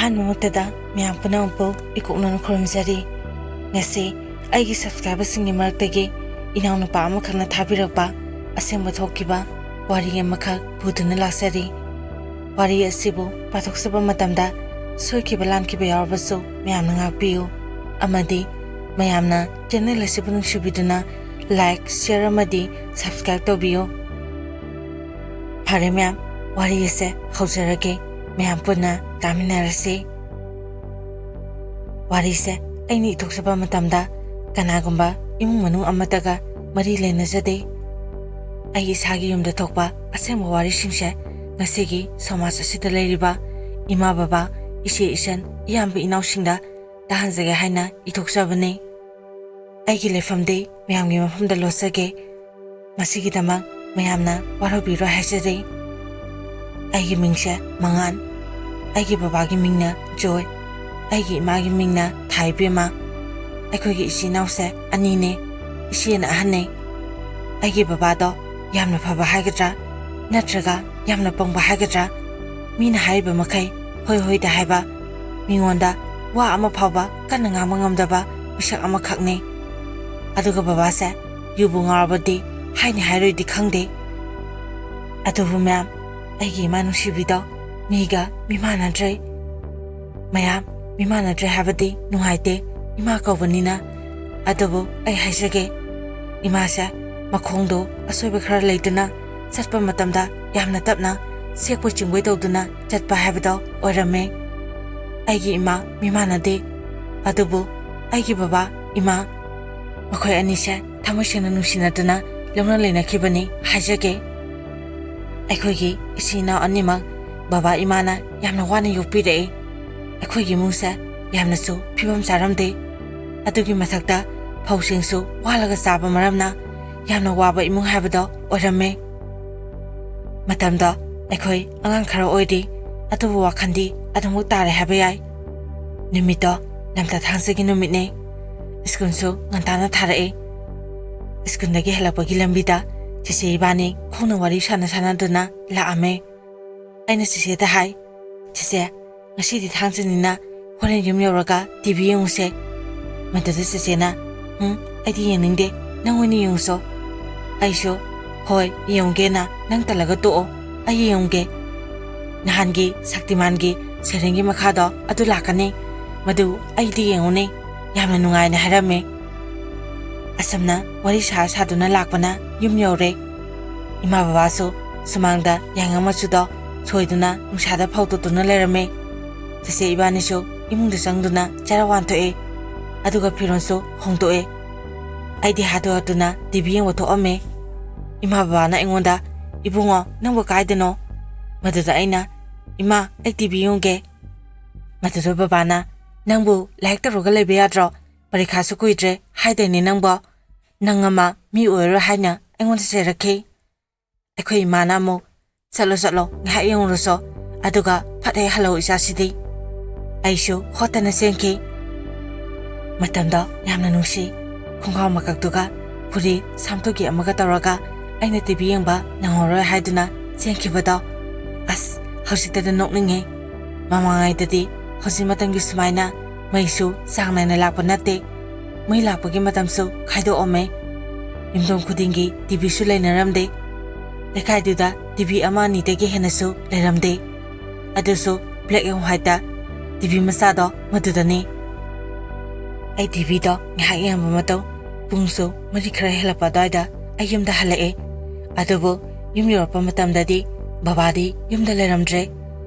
ꯑꯍꯥꯟꯕꯃꯛꯇꯗ ꯃꯌꯥꯝ ꯄꯨꯝꯅꯃꯛꯄꯨ ꯏꯀꯣꯛꯅꯅ ꯈꯨꯔꯨꯝꯖꯔꯤ. ꯉꯁꯤ ꯑꯩꯒꯤ ꯁꯕꯁꯀ꯭ꯔꯥꯏꯕꯔꯁꯤꯡꯒꯤ ꯃꯔꯛꯇꯒꯤ ꯏꯅꯥꯎꯅꯨꯄꯥ ꯑꯃꯈꯛꯅ ꯊꯥꯕꯤꯔꯛꯄ ꯑꯁꯦꯡꯕ ꯊꯣꯛꯈꯤꯕ ꯋꯥꯔꯤ ꯑꯃꯈꯛ ꯄꯨꯗꯨꯅ ꯂꯥꯛꯆꯔꯤ. ꯋꯥꯔꯤ ꯑꯁꯤꯕꯨ ꯄꯥꯊꯣꯛꯆꯕ ꯃꯇꯝꯗ ꯁꯣꯏꯈꯤꯕ ꯂꯥꯟꯈꯤꯕ ꯌꯥꯎꯔꯕꯁꯨ ꯃꯌꯥꯝꯅ ꯉꯥꯛꯄꯤꯌꯨ. ꯑꯃꯗꯤ ꯃꯌꯥꯝꯅ ꯆꯦꯅꯦꯜ ꯑꯁꯤꯕꯨ ꯅꯨꯡꯁꯤꯕꯤꯗꯨꯅ ꯂꯥꯏꯛ, ꯁꯦꯌꯔ ꯑꯃꯗꯤ ꯁꯕꯁꯀ꯭ꯔꯥꯏꯕ ꯇꯧꯕꯤꯌꯨ. ꯐꯔꯦ ꯃꯌꯥꯝ, ꯋꯥꯔꯤ ꯑꯁꯤ ꯍꯧꯖꯔꯒꯦ. ꯃꯌꯥꯝ ꯄꯨꯟꯅ ꯇꯥꯃꯤꯟꯅꯔꯁꯤ. ꯋꯥꯔꯤꯁꯦ ꯑꯩꯅ ꯏꯊꯣꯛꯆꯕ ꯃꯇꯝꯗ ꯀꯅꯥꯒꯨꯝꯕ ꯏꯃꯨꯡ ꯃꯅꯨꯡ ꯑꯃꯠꯇꯒ ꯃꯔꯤ ꯂꯩꯅꯖꯗꯦ. ꯑꯩ ꯏꯁꯥꯒꯤ ꯌꯨꯝꯗ ꯊꯣꯛꯄ ꯑꯁꯦꯡꯕ ꯋꯥꯔꯤꯁꯤꯡꯁꯦ ꯉꯁꯤꯒꯤ ꯁꯃꯥꯖ ꯑꯁꯤꯗ ꯂꯩꯔꯤꯕ ꯏꯃꯥ ꯕꯕꯥ, ꯏꯆꯦ ꯏꯆꯟ, ꯏꯌꯥꯝꯕ ꯏꯅꯥꯎꯁꯤꯡꯗ ꯇꯥꯍꯟꯖꯒꯦ ꯍꯥꯏꯅ ꯏꯊꯣꯛꯆꯕꯅꯤ. ꯑꯩꯒꯤ ꯂꯩꯐꯝꯗꯤ ꯃꯌꯥꯝꯒꯤ ꯃꯐꯝꯗ ꯂꯣꯠꯆꯒꯦ. ꯃꯁꯤꯒꯤꯗꯃꯛ ꯃꯌꯥꯝꯅ ꯋꯥꯔꯧꯕꯤꯔꯣꯏ ꯍꯥꯏꯖꯔꯤ. ꯑꯩꯒꯤ ꯃꯤꯡꯁꯦ ꯃꯉꯥꯟ, ꯑꯩꯒꯤ ꯕꯕꯥꯒꯤ ꯃꯤꯡꯅ ꯖꯣꯏ, ꯑꯩꯒꯤ ꯏꯃꯥꯒꯤ ꯃꯤꯡꯅ ꯊꯥꯏꯕꯦꯝꯃ. ꯑꯩꯈꯣꯏꯒꯤ ꯏꯆꯤꯜ ꯏꯅꯥꯎꯁꯦ ꯑꯅꯤꯅꯦ. ꯏꯆꯦꯅ ꯑꯍꯟꯅꯦ. ꯑꯩꯒꯤ ꯕꯕꯥꯗꯣ ꯌꯥꯝꯅ ꯐꯕ ꯍꯥꯏꯒꯗ꯭ꯔꯥ ꯅꯠꯇ꯭ꯔꯒ ꯌꯥꯝꯅ ꯄꯪꯕ ꯍꯥꯏꯒꯗ꯭ꯔꯥ, ꯃꯤꯅ ꯍꯥꯏꯔꯤꯕ ꯃꯈꯩ ꯍꯣꯏ ꯍꯣꯏꯗ ꯍꯥꯏꯕ, ꯃꯤꯉꯣꯟꯗ ꯋꯥ ꯑꯃ ꯐꯥꯎꯕ ꯀꯟꯅ ꯉꯥꯡꯕ ꯉꯝꯗꯕ ꯃꯤꯁꯛ ꯑꯃꯈꯛꯅꯤ. ꯑꯗꯨꯒ ꯕꯕꯥꯁꯦ ꯌꯨꯕꯨ ꯉꯥꯎꯔꯕꯗꯤ ꯍꯥꯏꯅꯤ ꯍꯥꯏꯔꯣꯏꯗꯤ ꯈꯪꯗꯦ. ꯑꯗꯨꯕꯨ ꯃꯌꯥꯝ, ꯑꯩꯒꯤ ꯏꯃꯥ ꯅꯨꯡꯁꯤꯕꯤꯗꯣ ꯃꯤꯒ ꯃꯤꯃꯥꯟꯅꯗ꯭ꯔꯦ. ꯃꯌꯥꯝ, ꯃꯤꯃꯥꯟꯅꯗ꯭ꯔꯦ ꯍꯥꯏꯕꯗꯤ ꯅꯨꯡꯉꯥꯏꯇꯦ, ꯏꯃꯥ ꯀꯧꯕꯅꯤꯅ. ꯑꯗꯨꯕꯨ ꯑꯩ ꯍꯥꯏꯖꯒꯦ, ꯏꯃꯥꯁꯦ ꯃꯈꯣꯡꯗꯣ ꯑꯁꯣꯏꯕ ꯈꯔ ꯂꯩꯗꯨꯅ ꯆꯠꯄ ꯃꯇꯝꯗ ꯌꯥꯝꯅ ꯇꯞꯅ ꯁꯦꯛꯄꯣꯏ ꯆꯤꯡꯕꯣꯏ ꯇꯧꯗꯨꯅ ꯆꯠꯄ ꯍꯥꯏꯕꯗꯣ ꯑꯣꯏꯔꯝꯃꯦ. ꯑꯩꯒꯤ ꯏꯃꯥ ꯃꯤꯃꯥꯟꯅꯗꯦ. ꯑꯗꯨꯕꯨ ꯑꯩꯒꯤ ꯕꯕꯥ, ꯏꯃꯥ, ꯃꯈꯣꯏ ꯑꯅꯤꯁꯦ ꯊꯃꯣꯏ ꯁꯦꯡꯅ ꯅꯨꯡꯁꯤꯅꯗꯨꯅ ꯂꯧꯅ ꯂꯩꯅꯈꯤꯕꯅꯤ ꯍꯥꯏꯖꯒꯦ. ꯑꯩꯈꯣꯏꯒꯤ ꯏꯆꯤꯜ ꯏꯅꯥꯎ ꯑꯅꯤꯃꯛ ꯕꯕꯥ ꯏꯃꯥꯅ ꯌꯥꯝꯅ ꯋꯥꯅ ꯌꯣꯛꯄꯤꯔꯛꯏ. ꯑꯩꯈꯣꯏꯒꯤ ꯏꯃꯨꯡꯁꯦ ꯌꯥꯝꯅꯁꯨ ꯐꯤꯕꯝ ꯆꯥꯔꯝꯗꯦ. ꯑꯗꯨꯒꯤ ꯃꯊꯛꯇ ꯐꯧꯁꯤꯡꯁꯨ ꯋꯥꯜꯂꯒ ꯆꯥꯕ ꯃꯔꯝꯅ ꯌꯥꯝꯅ ꯋꯥꯕ ꯏꯃꯨꯡ ꯍꯥꯏꯕꯗꯣ ꯑꯣꯏꯔꯝꯃꯦ. ꯃꯇꯝꯗꯣ ꯑꯩꯈꯣꯏ ꯑꯉꯥꯡ ꯈꯔ ꯑꯣꯏꯔꯤ. ꯑꯗꯨꯕꯨ ꯋꯥꯈꯜꯗꯤ ꯑꯗꯨꯃꯛ ꯇꯥꯔꯦ ꯍꯥꯏꯕ ꯌꯥꯏ. ꯅꯨꯃꯤꯠꯇꯣ ꯂꯝꯇꯥ ꯊꯥꯡꯖꯒꯤ ꯅꯨꯃꯤꯠꯅꯦ. ꯁ꯭ꯀꯨꯜꯁꯨ ꯉꯟꯇꯥꯅ ꯊꯥꯔꯛꯏ. ꯁ꯭ꯀꯨꯜꯗꯒꯤ ꯍꯜꯂꯛꯄꯒꯤ ꯂꯝꯕꯤꯗ ꯆꯦꯆꯦ ꯏꯕꯥꯅꯤ ꯈꯣꯡꯅ ꯋꯥꯔꯤ ꯁꯥꯟꯅꯗꯨꯅ ꯂꯥꯛꯑꯝꯃꯦ. ꯑꯩꯅ ꯆꯦꯆꯦꯗ ꯍꯥꯏ, ꯆꯦꯆꯦ, ꯉꯁꯤꯗꯤ ꯊꯥꯡꯖꯅꯤꯅ ꯍꯣꯔꯦꯟ ꯌꯨꯝ ꯌꯧꯔꯒ ꯇꯤꯚꯤ ꯌꯦꯡꯉꯨꯁꯦ. ꯃꯗꯨꯗ ꯆꯦꯆꯦꯅ ꯑꯩꯗꯤ ꯌꯦꯡꯅꯤꯡꯗꯦ, ꯅꯪ ꯑꯣꯏꯅ ꯌꯦꯡꯉꯨꯁꯣ. ꯑꯩꯁꯨ ꯍꯣꯏ ꯌꯦꯡꯉꯨꯒꯦꯅ, ꯅꯪ ꯇꯜꯂꯒ ꯇꯣꯛꯑꯣ, ꯑꯩ ꯌꯦꯡꯉꯨꯒꯦ. ꯅꯍꯥꯟꯒꯤ ꯁꯛꯇꯤꯃꯥꯟꯒꯤ ꯁꯩꯔꯦꯡꯒꯤ ꯃꯈꯥꯗꯣ ꯑꯗꯨ ꯂꯥꯛꯀꯅꯤ, ꯃꯗꯨ ꯑꯩꯗꯤ ꯌꯦꯡꯉꯨꯅꯦ, ꯌꯥꯝꯅ ꯅꯨꯡꯉꯥꯏꯅ ꯍꯥꯏꯔꯝꯃꯦ. ꯑꯁꯨꯝꯅ ꯋꯥꯔꯤ ꯁꯥꯗꯨꯅ ꯂꯥꯛꯄꯅ ꯌꯨꯝ ꯌꯧꯔꯦ. ꯏꯃꯥ ꯕꯕꯥꯁꯨ ꯁꯨꯃꯥꯡꯗ ꯌꯥꯏꯉꯪ ꯃꯆꯨꯗꯣ ꯁꯣꯏꯗꯨꯅ ꯅꯨꯡꯁꯥꯗ ꯐꯧꯗꯣꯛꯇꯨꯅ ꯂꯩꯔꯝꯃꯦ. ꯆꯦꯆꯦ ꯏꯕꯥꯅꯤꯁꯨ ꯏꯃꯨꯡꯗ ꯆꯪꯗꯨꯅ ꯆꯔꯥ ꯋꯥꯟꯊꯣꯛꯑꯦ. ꯑꯗꯨꯒ ꯐꯤꯔꯣꯟꯁꯨ ꯍꯣꯡꯗꯣꯛꯑꯦ. ꯑꯩꯗꯤ ꯍꯥꯊꯨ-ꯍꯥꯊꯨꯅ ꯇꯤꯚꯤ ꯌꯦꯡꯕ ꯊꯣꯛꯑꯝꯃꯦ. ꯏꯃꯥ ꯕꯕꯥꯅ ꯑꯩꯉꯣꯟꯗ, ꯏꯕꯨꯡꯉꯣ ꯅꯪꯕꯨ ꯀꯥꯏꯗꯅꯣ? ꯃꯗꯨꯗ ꯑꯩꯅ, ꯏꯃꯥ ꯑꯩ ꯇꯤꯚꯤ ꯌꯦꯡꯒꯦ. ꯃꯗꯨꯗ ꯕꯕꯥꯅ, ꯅꯪꯕꯨ ꯂꯥꯏꯔꯤꯛ ꯇꯧꯔꯒ ꯂꯩꯕ ꯌꯥꯗ꯭ꯔꯣ? ꯄꯔꯤꯈꯥꯁꯨ ꯀꯨꯏꯗ꯭ꯔꯦ ꯍꯥꯏꯗꯣꯏꯅꯦ ꯅꯪꯕꯣ. ꯅꯪ ꯑꯃ ꯃꯤ ꯑꯣꯏꯔꯔꯣꯏ ꯍꯥꯏꯅ ꯑꯩꯉꯣꯟꯗ ꯆꯩꯔꯛꯈꯤ. ꯑꯩꯈꯣꯏ ꯏꯃꯥꯅ ꯑꯃꯨꯛ, ꯆꯠꯂꯣ ꯉꯥꯏꯍꯥꯛ ꯌꯦꯡꯉꯨꯔꯁꯣ, ꯑꯗꯨꯒ ꯐꯠ ꯍꯦꯛ ꯍꯜꯂꯛꯎ ꯏꯆꯥꯁꯤꯗꯤ. ꯑꯩꯁꯨ ꯍꯣꯠꯇꯅ ꯆꯦꯟꯈꯤ. ꯃꯇꯝꯗꯣ ꯌꯥꯝꯅ ꯅꯨꯡꯁꯤ. ꯈꯣꯡꯒ꯭ꯔꯥꯎ ꯃꯀꯛꯇꯨꯒ ꯐꯨꯔꯤꯠ ꯁꯥꯝꯇꯨꯒꯤ ꯑꯃꯒ ꯇꯧꯔꯒ ꯑꯩꯅ ꯇꯤꯚꯤ ꯌꯦꯡꯕ ꯅꯪꯍꯧꯔꯣꯏ ꯍꯥꯏꯗꯨꯅ ꯆꯦꯟꯈꯤꯕꯗꯣ. ꯑꯁ, ꯍꯧꯖꯤꯛꯇꯗ ꯅꯣꯛꯅꯤꯡꯉꯦ. ꯃꯃꯥꯡꯉꯩꯗꯗꯤ ꯍꯧꯖꯤꯛ ꯃꯇꯝꯒꯤ ꯁꯨꯃꯥꯏꯅ ꯃꯩꯁꯨ ꯆꯥꯡ ꯅꯥꯏꯅ ꯂꯥꯛꯄ ꯅꯠꯇꯦ. ꯃꯩ ꯂꯥꯛꯄꯒꯤ ꯃꯇꯝꯁꯨ ꯈꯥꯏꯗꯣꯛꯑꯝꯃꯦ. ꯌꯨꯝꯊꯣꯡ ꯈꯨꯗꯤꯡꯒꯤ ꯇꯤꯚꯤꯁꯨ ꯂꯩꯅꯔꯝꯗꯦ. ꯂꯩꯀꯥꯏꯗꯨꯗ ꯇꯤꯚꯤ ꯑꯃ ꯑꯅꯤꯗꯒꯤ ꯍꯦꯟꯅꯁꯨ ꯂꯩꯔꯝꯗꯦ. ꯑꯗꯨꯁꯨ ꯕ꯭ꯂꯦꯛ ꯑꯦꯟ ꯍ꯭ꯋꯥꯏꯠꯇ ꯇꯤꯚꯤ ꯃꯆꯥꯗꯣ ꯃꯗꯨꯗꯅꯤ. ꯑꯩ ꯇꯤꯚꯤꯗꯣ ꯉꯥꯏꯍꯥꯛ ꯌꯦꯡꯕ ꯃꯇꯨꯡ ꯄꯨꯡꯁꯨ 4 ꯈꯔ ꯍꯦꯜꯂꯛꯄ ꯑꯗꯨꯋꯥꯏꯗ ꯑꯩ ꯌꯨꯝꯗ ꯍꯜꯂꯛꯑꯦ. ꯑꯗꯨꯕꯨ ꯌꯨꯝ ꯌꯧꯔꯛꯄ ꯃꯇꯝꯗꯗꯤ ꯕꯕꯥꯗꯤ ꯌꯨꯝꯗ ꯂꯩꯔꯝꯗ꯭ꯔꯦ.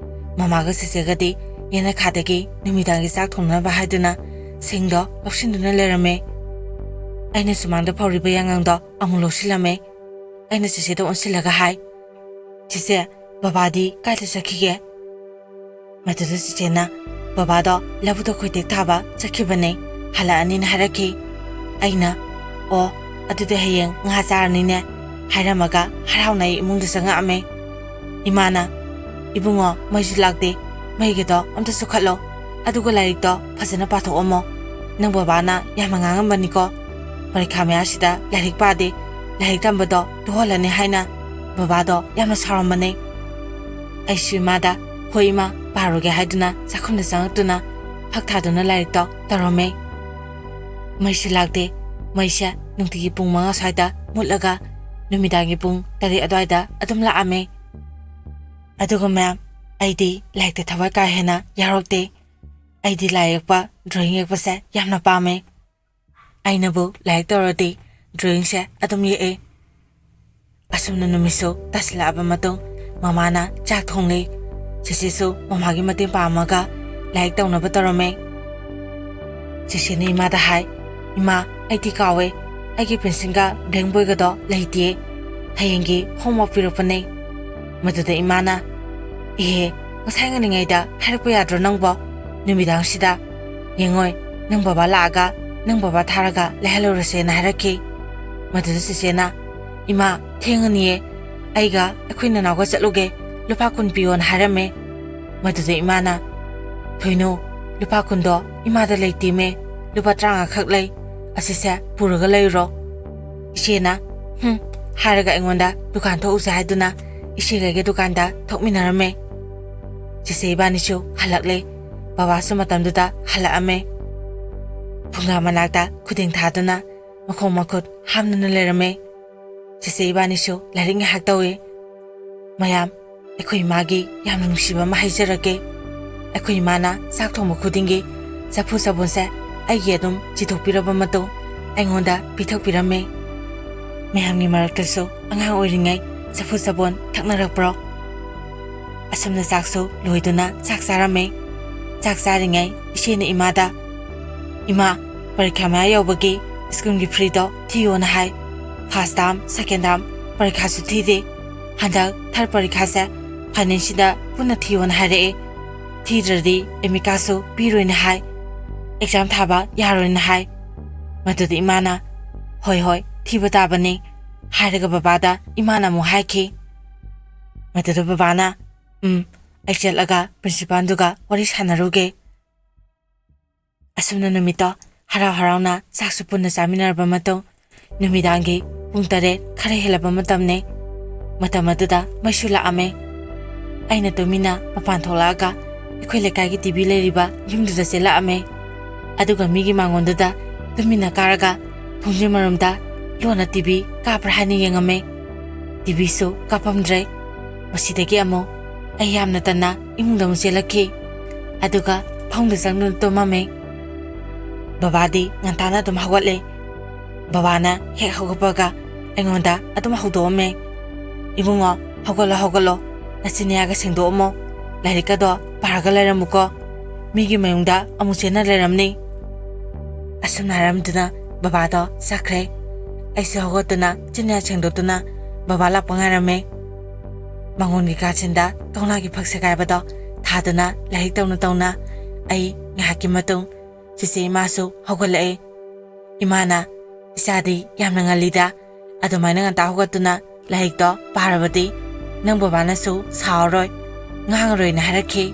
ꯃꯃꯥꯒ ꯆꯦꯆꯦꯒꯗꯤ ꯌꯦꯅꯈꯥꯗꯒꯤ ꯅꯨꯃꯤꯗꯥꯡꯒꯤ ꯆꯥꯛ ꯊꯣꯡꯅꯕ ꯍꯥꯏꯗꯨꯅ ꯁꯤꯡꯗꯣ ꯂꯧꯁꯤꯟꯗꯨꯅ ꯂꯩꯔꯝꯃꯦ. ꯑꯩꯅ ꯁꯨꯃꯥꯡꯗ ꯐꯧꯔꯤꯕ ꯌꯥꯉꯪꯗꯣ ꯑꯃꯨꯛ ꯂꯧꯁꯤꯜꯂꯝꯃꯦ. ꯑꯩꯅ ꯆꯦꯆꯦꯗ ꯑꯣꯟꯁꯤꯜꯂꯒ ꯍꯥꯏ, ꯆꯦꯆꯦ, ꯕꯕꯥꯗꯤ ꯀꯥꯏꯗ ꯆꯠꯈꯤꯒꯦ? ꯃꯗꯨꯗ ꯆꯦꯆꯦꯅ, ꯕꯕꯥꯗꯣ ꯂꯧꯕꯨꯛꯇ ꯈꯣꯏꯇꯦꯛ ꯊꯥꯕ ꯆꯠꯈꯤꯕꯅꯦ, ꯍꯜꯂꯛꯑꯅꯤꯅ ꯍꯥꯏꯔꯛꯈꯤ. ꯑꯩꯅ, ꯑꯣ, ꯑꯗꯨꯗꯤ ꯍꯌꯦꯡ ꯉꯥ ꯆꯥꯔꯅꯤꯅꯦ ꯍꯥꯏꯔꯝꯃꯒ ꯍꯔꯥꯎꯅ ꯑꯩ ꯏꯃꯨꯡꯗ ꯆꯪꯉꯛꯑꯝꯃꯦ. ꯏꯃꯥꯅ, ꯏꯕꯨꯡꯉꯣ ꯃꯩꯁꯨ ꯂꯥꯛꯇꯦ, ꯃꯩꯒꯤꯗꯣ ꯑꯝꯇ ꯆꯨꯈꯠꯂꯣ, ꯑꯗꯨꯒ ꯂꯥꯏꯔꯤꯛꯇꯣ ꯐꯖꯅ ꯄꯥꯊꯣꯛꯑꯝꯃꯣ. ꯅꯪ ꯕꯕꯥꯅ ꯌꯥꯝꯅ ꯉꯥꯡꯉꯝꯕꯅꯤꯀꯣ, ꯄꯔꯤꯈꯥ ꯃꯌꯥꯁꯤꯗ ꯂꯥꯏꯔꯤꯛ ꯄꯥꯗꯦ, ꯂꯥꯏꯔꯤꯛ ꯇꯝꯕꯗꯣ ꯇꯣꯛꯍꯜꯂꯅꯤ ꯍꯥꯏꯅ ꯕꯕꯥꯗꯣ ꯌꯥꯝꯅ ꯁꯥꯎꯔꯝꯕꯅꯦ. ꯑꯩꯁꯨ ꯏꯃꯥꯗ, ꯍꯣꯏ ꯏꯃꯥ, ꯄꯥꯔꯨꯒꯦ ꯍꯥꯏꯗꯨꯅ ꯆꯥꯛꯈꯨꯝꯗ ꯆꯪꯉꯛꯇꯨꯅ ꯐꯛ ꯊꯥꯗꯨꯅ ꯂꯥꯏꯔꯤꯛꯇꯣ ꯇꯧꯔꯝꯃꯦ꯫ ꯃꯩꯁꯨ ꯂꯥꯛꯇꯦ꯫ ꯃꯩꯁꯦ ꯅꯨꯡꯇꯤꯒꯤ ꯄꯨꯡ 5 ꯁ꯭ꯋꯥꯏꯗ ꯃꯨꯠꯂꯒ ꯅꯨꯃꯤꯗꯥꯡꯒꯤ ꯄꯨꯡ 7 ꯑꯗꯨꯋꯥꯏꯗ ꯑꯗꯨꯝ ꯂꯥꯛꯑꯝꯃꯦ꯫ ꯑꯗꯨꯒ ꯃꯌꯥꯝ ꯑꯩꯗꯤ ꯂꯥꯏꯔꯤꯛꯇ ꯊꯋꯥꯏ ꯀꯥ ꯍꯦꯟꯅ ꯌꯥꯎꯔꯛꯇꯦ꯫ ꯑꯩꯗꯤ ꯂꯥꯏ ꯌꯦꯛꯄ ꯗ꯭ꯔꯣꯌꯤꯡ ꯌꯦꯛꯄꯁꯦ ꯌꯥꯝꯅ ꯄꯥꯝꯃꯦ꯫ ꯑꯩꯅꯕꯨ ꯂꯥꯏꯔꯤꯛ ꯇꯧꯔꯗꯤ ꯗ꯭ꯔꯣꯌꯤꯡꯁꯦ ꯑꯗꯨꯝ ꯌꯦꯛꯑꯦ꯫ ꯑꯁꯨꯝꯅ ꯅꯨꯃꯤꯠꯁꯨ ꯇꯥꯁꯤꯜꯂꯛꯑꯕ ꯃꯇꯨꯡ ꯃꯃꯥꯅ ꯆꯥꯛ ꯊꯣꯡꯂꯦ꯫ ꯆꯦꯆꯦꯁꯨ ꯃꯃꯥꯒꯤ ꯃꯇꯦꯡ ꯄꯥꯡꯉꯒ ꯂꯥꯏꯔꯤꯛ ꯇꯧꯅꯕ ꯇꯧꯔꯝꯃꯦ꯫ ꯆꯦꯆꯦꯅ ꯏꯃꯥꯗ ꯍꯥꯏ, "ꯏꯃꯥ, ꯑꯩꯗꯤ ꯀꯥꯎꯋꯦ꯫ ꯑꯩꯒꯤ ꯄꯦꯟꯁꯤꯜꯒ ꯕ꯭ꯂꯦꯡ ꯕꯣꯏꯒꯗꯣ ꯂꯩꯇꯦ꯫ ꯍꯌꯦꯡꯒꯤ ꯍꯣꯝꯋꯥꯔꯛ ꯄꯤꯔꯛꯄꯅꯦ." ꯃꯗꯨꯗ ꯏꯃꯥꯅ, "ꯏꯍꯦ, ꯉꯁꯥꯏ ꯉꯟꯅꯤꯉꯩꯗ ꯍꯥꯏꯔꯛꯄ ꯌꯥꯗ꯭ꯔꯣ ꯅꯪꯕꯣ? ꯅꯨꯃꯤꯗꯥꯡꯁꯤꯗ ꯌꯦꯡꯉꯣꯏ, ꯅꯪ ꯕꯕꯥ ꯂꯥꯛꯑꯒ ꯅꯪ ꯕꯕꯥ ꯊꯥꯔꯒ ꯂꯩꯍꯜꯂꯨꯔꯁꯦꯅ ꯍꯥꯏꯔꯛꯈꯤ." ꯃꯗꯨꯗ ꯆꯦꯆꯦꯅ, "ꯏꯃꯥ, ꯊꯦꯡꯉꯅꯤꯌꯦ. ꯑꯩꯒ ꯑꯩꯈꯣꯏ ꯅꯅꯥꯎꯒ ꯆꯠꯂꯨꯒꯦ. ꯂꯨꯄꯥ 10 ꯄꯤꯌꯣꯅ ꯍꯥꯏꯔꯝꯃꯦ." ꯃꯗꯨꯗ ꯏꯃꯥꯅ, "ꯊꯣꯏꯅꯨ, ꯂꯨꯄꯥ 10ꯗꯣ ꯏꯃꯥꯗ ꯂꯩꯇꯦꯃꯦ. ꯂꯨꯄꯥ 30 ꯈꯛ ꯂꯩ꯫ ꯑꯁꯤꯁꯦ ꯄꯨꯔꯒ ꯂꯩꯔꯨꯔꯣ." ꯏꯆꯦꯅ ꯍꯥꯏꯔꯒ ꯑꯩꯉꯣꯟꯗ ꯗꯨꯀꯥꯟ ꯊꯣꯛꯎꯁꯦ ꯍꯥꯏꯗꯨꯅ ꯏꯆꯦꯒꯩꯒ ꯗꯨꯀꯥꯟꯗ ꯊꯣꯛꯃꯤꯟꯅꯔꯝꯃꯦ꯫ ꯆꯦꯆꯦ ꯏꯕꯥꯅꯤꯁꯨ ꯍꯜꯂꯛꯂꯦ꯫ ꯕꯕꯥꯁꯨ ꯃꯇꯝꯗꯨꯗ ꯍꯜꯂꯛꯑꯝꯃꯦ꯫ ꯐꯨꯡꯒꯥ ꯃꯅꯥꯛꯇ ꯈꯨꯗꯦꯡ ꯊꯥꯗꯨꯅ ꯃꯈꯣꯡ ꯃꯈꯨꯠ ꯍꯥꯝꯗꯨꯅ ꯂꯩꯔꯝꯃꯦ꯫ ꯆꯦꯆꯦ ꯏꯕꯥꯅꯤꯁꯨ ꯂꯥꯏꯔꯤꯛ ꯉꯥꯏꯍꯥꯛ ꯇꯧꯏ꯫ "ꯃꯌꯥꯝ, ꯑꯩꯈꯣꯏ ꯏꯃꯥꯒꯤ ꯌꯥꯝꯅ ꯅꯨꯡꯁꯤꯕ ꯑꯃ ꯍꯥꯏꯖꯔꯛꯀꯦ꯫ ꯑꯩꯈꯣꯏ ꯏꯃꯥꯅ ꯆꯥꯛ ꯊꯣꯡꯕ ꯈꯨꯗꯤꯡꯒꯤ ꯆꯐꯨ ꯆꯕꯨꯟꯁꯦ ꯑꯩꯒꯤ ꯑꯗꯨꯝ ꯆꯤꯊꯣꯛꯄꯤꯔꯕ ꯃꯇꯨꯡ ꯑꯩꯉꯣꯟꯗ ꯄꯤꯊꯛꯄꯤꯔꯝꯃꯦ꯫ ꯃꯌꯥꯝꯒꯤ ꯃꯔꯛꯇꯁꯨ ꯑꯉꯥꯡ ꯑꯣꯏꯔꯤꯉꯩ ꯆꯐꯨ ꯆꯕꯨꯟ ꯊꯛꯅꯔꯛꯄ꯭ꯔꯣ?" ꯑꯁꯨꯝꯅ ꯆꯥꯛꯁꯨ ꯂꯣꯏꯗꯨꯅ ꯆꯥꯛ ꯆꯥꯔꯝꯃꯦ꯫ ꯆꯥꯛ ꯆꯥꯔꯤꯉꯩ ꯏꯆꯦꯅ ꯏꯃꯥꯗ, "ꯏꯃꯥ, ꯄꯔꯤꯈ꯭ꯌꯥ ꯃꯌꯥ ꯌꯧꯕꯒꯤ ꯁ꯭ꯀꯨꯜꯒꯤ ꯐ꯭ꯔꯤꯗꯣ ꯊꯤꯌꯣꯅ ꯍꯥꯏ꯫ ꯐꯥꯔꯁ ꯇꯥꯔꯝ, ꯁꯦꯀꯦꯟ ꯇꯥꯔꯝ ꯄꯔꯤꯈ꯭ꯌꯥꯁꯨ ꯊꯤꯗꯦ꯫ ꯍꯟꯗꯛ ꯊꯥꯔꯠ ꯄꯔꯤꯈ꯭ꯌꯥꯁꯦ ꯐꯥꯏꯅꯦꯜꯁꯤꯗ ꯄꯨꯟꯅ ꯊꯤꯌꯣꯅ ꯍꯥꯏꯔꯛꯑꯦ꯫ ꯊꯤꯗ꯭ꯔꯗꯤ ꯑꯦꯃꯤꯀꯥꯁꯨ ꯄꯤꯔꯣꯏꯅ ꯍꯥꯏ꯫ ꯑꯦꯛꯖꯥꯝ ꯊꯥꯕ ꯌꯥꯔꯣꯏꯅ ꯍꯥꯏ." ꯃꯗꯨꯗ ꯏꯃꯥꯅ, "ꯍꯣꯏ ꯍꯣꯏ, ꯊꯤꯕ ꯇꯥꯕꯅꯤ." ꯍꯥꯏꯔꯒ ꯕꯕꯥꯗ ꯏꯃꯥꯅ ꯑꯃꯨꯛ ꯍꯥꯏꯈꯤ꯫ ꯃꯗꯨꯗ ꯕꯕꯥꯅ, "ꯑꯩ ꯆꯠꯂꯒ ꯄ꯭ꯔꯤꯟꯁꯤꯄꯥꯜꯗꯨꯒ ꯋꯥꯔꯤ ꯁꯥꯟꯅꯔꯨꯒꯦ." ꯑꯁꯨꯝꯅ ꯅꯨꯃꯤꯠꯇꯣ ꯍꯔꯥꯎ ꯍꯔꯥꯎꯅ ꯆꯥꯛꯁꯨ ꯄꯨꯟꯅ ꯆꯥꯃꯤꯟꯅꯔꯕ ꯃꯇꯨꯡ ꯅꯨꯃꯤꯗꯥꯡꯒꯤ ꯄꯨꯡ 8 ꯈꯔ ꯍꯦꯜꯂꯕ ꯃꯇꯝꯅꯦ꯫ ꯃꯇꯝ ꯑꯗꯨꯗ ꯃꯩꯁꯨ ꯂꯥꯛꯑꯝꯃꯦ꯫ ꯑꯩꯅ ꯇꯨꯃꯤꯟꯅ ꯃꯄꯥꯟ ꯊꯣꯛꯂꯛꯑꯒ ꯑꯩꯈꯣꯏ ꯂꯩꯀꯥꯏꯒꯤ ꯇꯤꯚꯤ ꯂꯩꯔꯤꯕ ꯌꯨꯝꯗꯨꯗ ꯆꯦꯜꯂꯛꯑꯝꯃꯦ꯫ ꯑꯗꯨꯒ ꯃꯤꯒꯤ ꯃꯥꯡꯒꯣꯟꯗꯨꯗ ꯇꯨꯃꯤꯟꯅ ꯀꯥꯔꯒ ꯊꯣꯡꯖꯤꯟ ꯃꯔꯨꯝꯗ ꯂꯣꯟꯅ ꯇꯤꯚꯤ ꯀꯥꯞꯄ꯭ꯔꯥ ꯍꯥꯏꯅ ꯌꯦꯡꯉꯝꯃꯦ꯫ ꯇꯤꯚꯤꯁꯨ ꯀꯥꯞꯄꯝꯗ꯭ꯔꯦ꯫ ꯃꯁꯤꯗꯒꯤ ꯑꯃꯨꯛ ꯑꯩ ꯌꯥꯝꯅ ꯇꯟꯅ ꯏꯃꯨꯡꯗ ꯑꯃꯨꯛ ꯆꯦꯜꯂꯛꯈꯤ꯫ ꯑꯗꯨꯒ ꯐꯃꯨꯡꯗ ꯆꯪꯗꯨꯅ ꯇꯨꯝꯃꯝꯃꯦ꯫ ꯕꯕꯥꯗꯤ ꯉꯟꯇꯥꯅ ꯑꯗꯨꯝ ꯍꯧꯒꯠꯂꯦ꯫ ꯕꯕꯥꯅ ꯍꯦꯛ ꯍꯧꯒꯠꯄꯒ ꯑꯩꯉꯣꯟꯗ ꯑꯗꯨꯝ ꯍꯧꯗꯣꯛꯑꯝꯃꯦ, "ꯏꯕꯨꯡꯉꯣ, ꯍꯧꯒꯠꯂꯣ ꯍꯧꯒꯠꯂꯣ, ꯅꯆꯤꯟꯌꯥꯒ ꯁꯦꯡꯗꯣꯛꯑꯝꯃꯣ, ꯂꯥꯏꯔꯤꯛꯀꯗꯣ ꯄꯥꯔꯒ ꯂꯩꯔꯝꯃꯨꯀꯣ, ꯃꯤꯒꯤ ꯃꯌꯨꯝꯗ ꯑꯃꯨꯛ ꯆꯦꯟꯅ ꯂꯩꯔꯝꯅꯤ." ꯑꯁꯨꯝꯅ ꯍꯥꯏꯔꯝꯗꯨꯅ ꯕꯕꯥꯗꯣ ꯆꯠꯈ꯭ꯔꯦ꯫ ꯑꯩꯁꯨ ꯍꯧꯒꯠꯇꯨꯅ ꯆꯤꯟꯌꯥ ꯁꯦꯡꯗꯣꯛꯇꯨꯅ ꯕꯕꯥ ꯂꯥꯛꯄ ꯉꯥꯏꯔꯝꯃꯦ꯫ ꯃꯥꯡꯒꯣꯟꯒꯤ ꯀꯥꯆꯤꯟꯗ ꯀꯧꯅꯥꯒꯤ ꯐꯛ ꯁꯦꯒꯥꯏꯕꯗꯣ ꯊꯥꯗꯨꯅ ꯂꯥꯏꯔꯤꯛ ꯇꯧꯅ ꯇꯧꯅ ꯑꯩ ꯉꯥꯏꯍꯥꯛꯀꯤ ꯃꯇꯨꯡ ꯆꯦꯆꯦ ꯏꯃꯥꯁꯨ ꯍꯧꯒꯠꯂꯛꯑꯦ꯫ ꯏꯃꯥꯅ, "ꯏꯆꯥꯗꯤ ꯌꯥꯝꯅ ꯉꯜꯂꯤꯗ, ꯑꯗꯨꯃꯥꯏꯅ ꯉꯟꯇꯥ ꯍꯧꯒꯠꯇꯨꯅ ꯂꯥꯏꯔꯤꯛꯇꯣ ꯄꯥꯔꯕꯗꯤ ꯅꯪ ꯕꯕꯥꯅꯁꯨ ꯁꯥꯎꯔꯔꯣꯏ, ꯉꯥꯡꯉꯔꯣꯏꯅ ꯍꯥꯏꯔꯛꯈꯤ."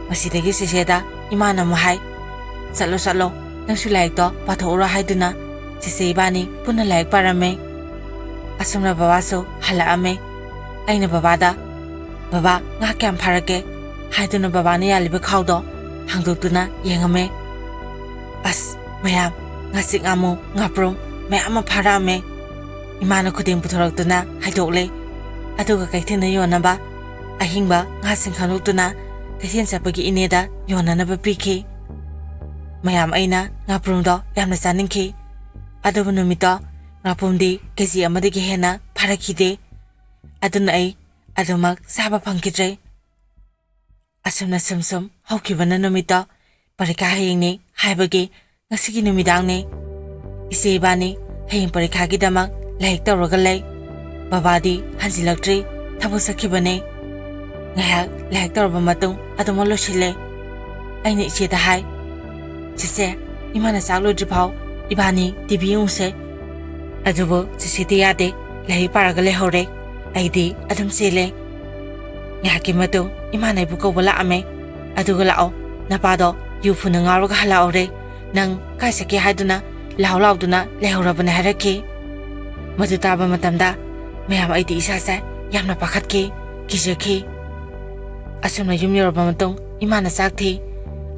ꯃꯁꯤꯗꯒꯤ ꯆꯦꯆꯦꯗ ꯏꯃꯥꯅ ꯑꯃꯨꯛ ꯍꯥꯏ, "ꯆꯠꯂꯣ ꯆꯠꯂꯣ, ꯅꯪꯁꯨ ꯂꯥꯏꯔꯤꯛꯇꯣ ꯄꯥꯊꯣꯛꯎꯔꯣ" ꯍꯥꯏꯗꯨꯅ ꯆꯦꯆꯦ ꯏꯕꯥꯅꯤ ꯄꯨꯟꯅ ꯂꯥꯏꯔꯤꯛ ꯄꯥꯔꯝꯃꯦ꯫ ꯑꯁꯨꯝꯅ ꯕꯕꯥꯁꯨ ꯍꯜꯂꯛꯑꯝꯃꯦ꯫ ꯑꯩꯅ ꯕꯕꯥꯗ, "ꯕꯕꯥ, ꯉꯥ ꯀꯌꯥꯝ ꯐꯥꯔꯛꯀꯦ?" ꯍꯥꯏꯗꯨꯅ ꯕꯕꯥꯅ ꯌꯥꯜꯂꯤꯕ ꯈꯥꯎꯗꯣ ꯍꯥꯡꯗꯣꯛꯇꯨꯅ ꯌꯦꯡꯉꯝꯃꯦ꯫ ꯑꯁ ꯃꯌꯥꯝ, ꯉꯥꯆꯤꯛ ꯉꯥꯃꯨ ꯉꯥꯄ꯭ꯔꯨꯝ ꯃꯌꯥꯝ ꯑꯃ ꯐꯥꯔꯛꯑꯝꯃꯦ꯫ ꯏꯃꯥꯅ ꯈꯨꯗꯦꯡ ꯄꯨꯊꯣꯔꯛꯇꯨꯅ ꯍꯥꯏꯗꯣꯛꯂꯦ꯫ ꯑꯗꯨꯒ ꯀꯩꯊꯦꯜꯗ ꯌꯣꯟꯅꯕ ꯑꯍꯤꯡꯕ ꯉꯥꯁꯤꯡ ꯈꯟꯗꯣꯛꯇꯨꯅ ꯀꯩꯊꯦꯜ ꯆꯠꯄꯒꯤ ꯏꯅꯦꯗ ꯌꯣꯟꯅꯅꯕ ꯄꯤꯈꯤ꯫ ꯃꯌꯥꯝ, ꯑꯩꯅ ꯉꯥꯄ꯭ꯔꯨꯝꯗꯣ ꯌꯥꯝꯅ ꯆꯥꯅꯤꯡꯈꯤ꯫ ꯑꯗꯨꯕꯨ ꯅꯨꯃꯤꯠꯇꯣ ꯉꯥꯄ꯭ꯔꯨꯝꯗꯤ KG 1ꯗꯒꯤ ꯍꯦꯟꯅ ꯐꯥꯔꯛꯈꯤꯗꯦ꯫ ꯑꯗꯨꯅ ꯑꯩ ꯑꯗꯨꯃꯛ ꯆꯥꯕ ꯐꯪꯈꯤꯗ꯭ꯔꯦ꯫ ꯑꯁꯨꯝꯅ ꯁꯨꯝ ꯁꯨꯝ ꯍꯧꯈꯤꯕꯅ ꯅꯨꯃꯤꯠꯇꯣ ꯄꯔꯤꯈꯥ ꯍꯌꯦꯡꯅꯤ ꯍꯥꯏꯕꯒꯤ ꯉꯁꯤꯒꯤ ꯅꯨꯃꯤꯗꯥꯡꯅꯤ꯫ ꯏꯆꯦ ꯏꯕꯥꯅꯤ ꯍꯌꯦꯡ ꯄꯔꯤꯈꯥꯒꯤꯗꯃꯛ ꯂꯥꯏꯔꯤꯛ ꯇꯧꯔꯒ ꯂꯩ꯫ ꯕꯕꯥꯗꯤ ꯍꯟꯖꯤꯜꯂꯛꯇ꯭ꯔꯤ, ꯊꯕꯛ ꯆꯠꯈꯤꯕꯅꯦ꯫ ꯉꯥꯏꯍꯥꯛ ꯂꯥꯏꯔꯤꯛ ꯇꯧꯔꯕ ꯃꯇꯨꯡ ꯑꯗꯨꯃꯛ ꯂꯣꯏꯁꯤꯜꯂꯦ꯫ ꯑꯩꯅ ꯏꯆꯦꯗ ꯍꯥꯏ, "ꯆꯦꯆꯦ, ꯏꯃꯥꯅ ꯆꯥꯛ ꯂꯣꯏꯗ꯭ꯔꯤꯐꯥꯎ ꯏꯕꯥꯅꯤ ꯇꯤꯚꯤ ꯌꯦꯡꯉꯨꯁꯦ." ꯑꯗꯨꯕꯨ ꯆꯦꯆꯦꯗꯤ ꯌꯥꯗꯦ, ꯂꯥꯏꯔꯤꯛ ꯄꯥꯔꯒ ꯂꯩꯍꯧꯔꯦ꯫ ꯑꯩꯗꯤ ꯑꯗꯨꯝ ꯆꯦꯜꯂꯦ꯫ ꯉꯥꯏꯍꯥꯛꯀꯤ ꯃꯇꯨꯡ ꯏꯃꯥꯅ ꯑꯩꯕꯨ ꯀꯧꯕ ꯂꯥꯛꯑꯝꯃꯦ꯫ "ꯑꯗꯨꯒ ꯂꯥꯛꯑꯣ, ꯅꯄꯥꯗꯣ ꯌꯨ ꯐꯨꯅ ꯉꯥꯎꯔꯒ ꯍꯜꯂꯛꯍꯧꯔꯦ꯫ ꯅꯪ ꯀꯥꯏ ꯆꯠꯀꯦ ꯍꯥꯏꯗꯨꯅ ꯂꯥꯎ ꯂꯥꯎꯗꯨꯅ ꯂꯩꯍꯧꯔꯕꯅꯦ" ꯍꯥꯏꯔꯛꯈꯤ꯫ ꯃꯗꯨ ꯇꯥꯕ ꯃꯇꯝꯗ ꯃꯌꯥꯝ, ꯑꯩꯗꯤ ꯏꯁꯥꯁꯦ ꯌꯥꯝꯅ ꯄꯥꯈꯠꯈꯤ, ꯀꯤꯖꯈꯤ꯫ Asumna yum yoraba matung imana chak thi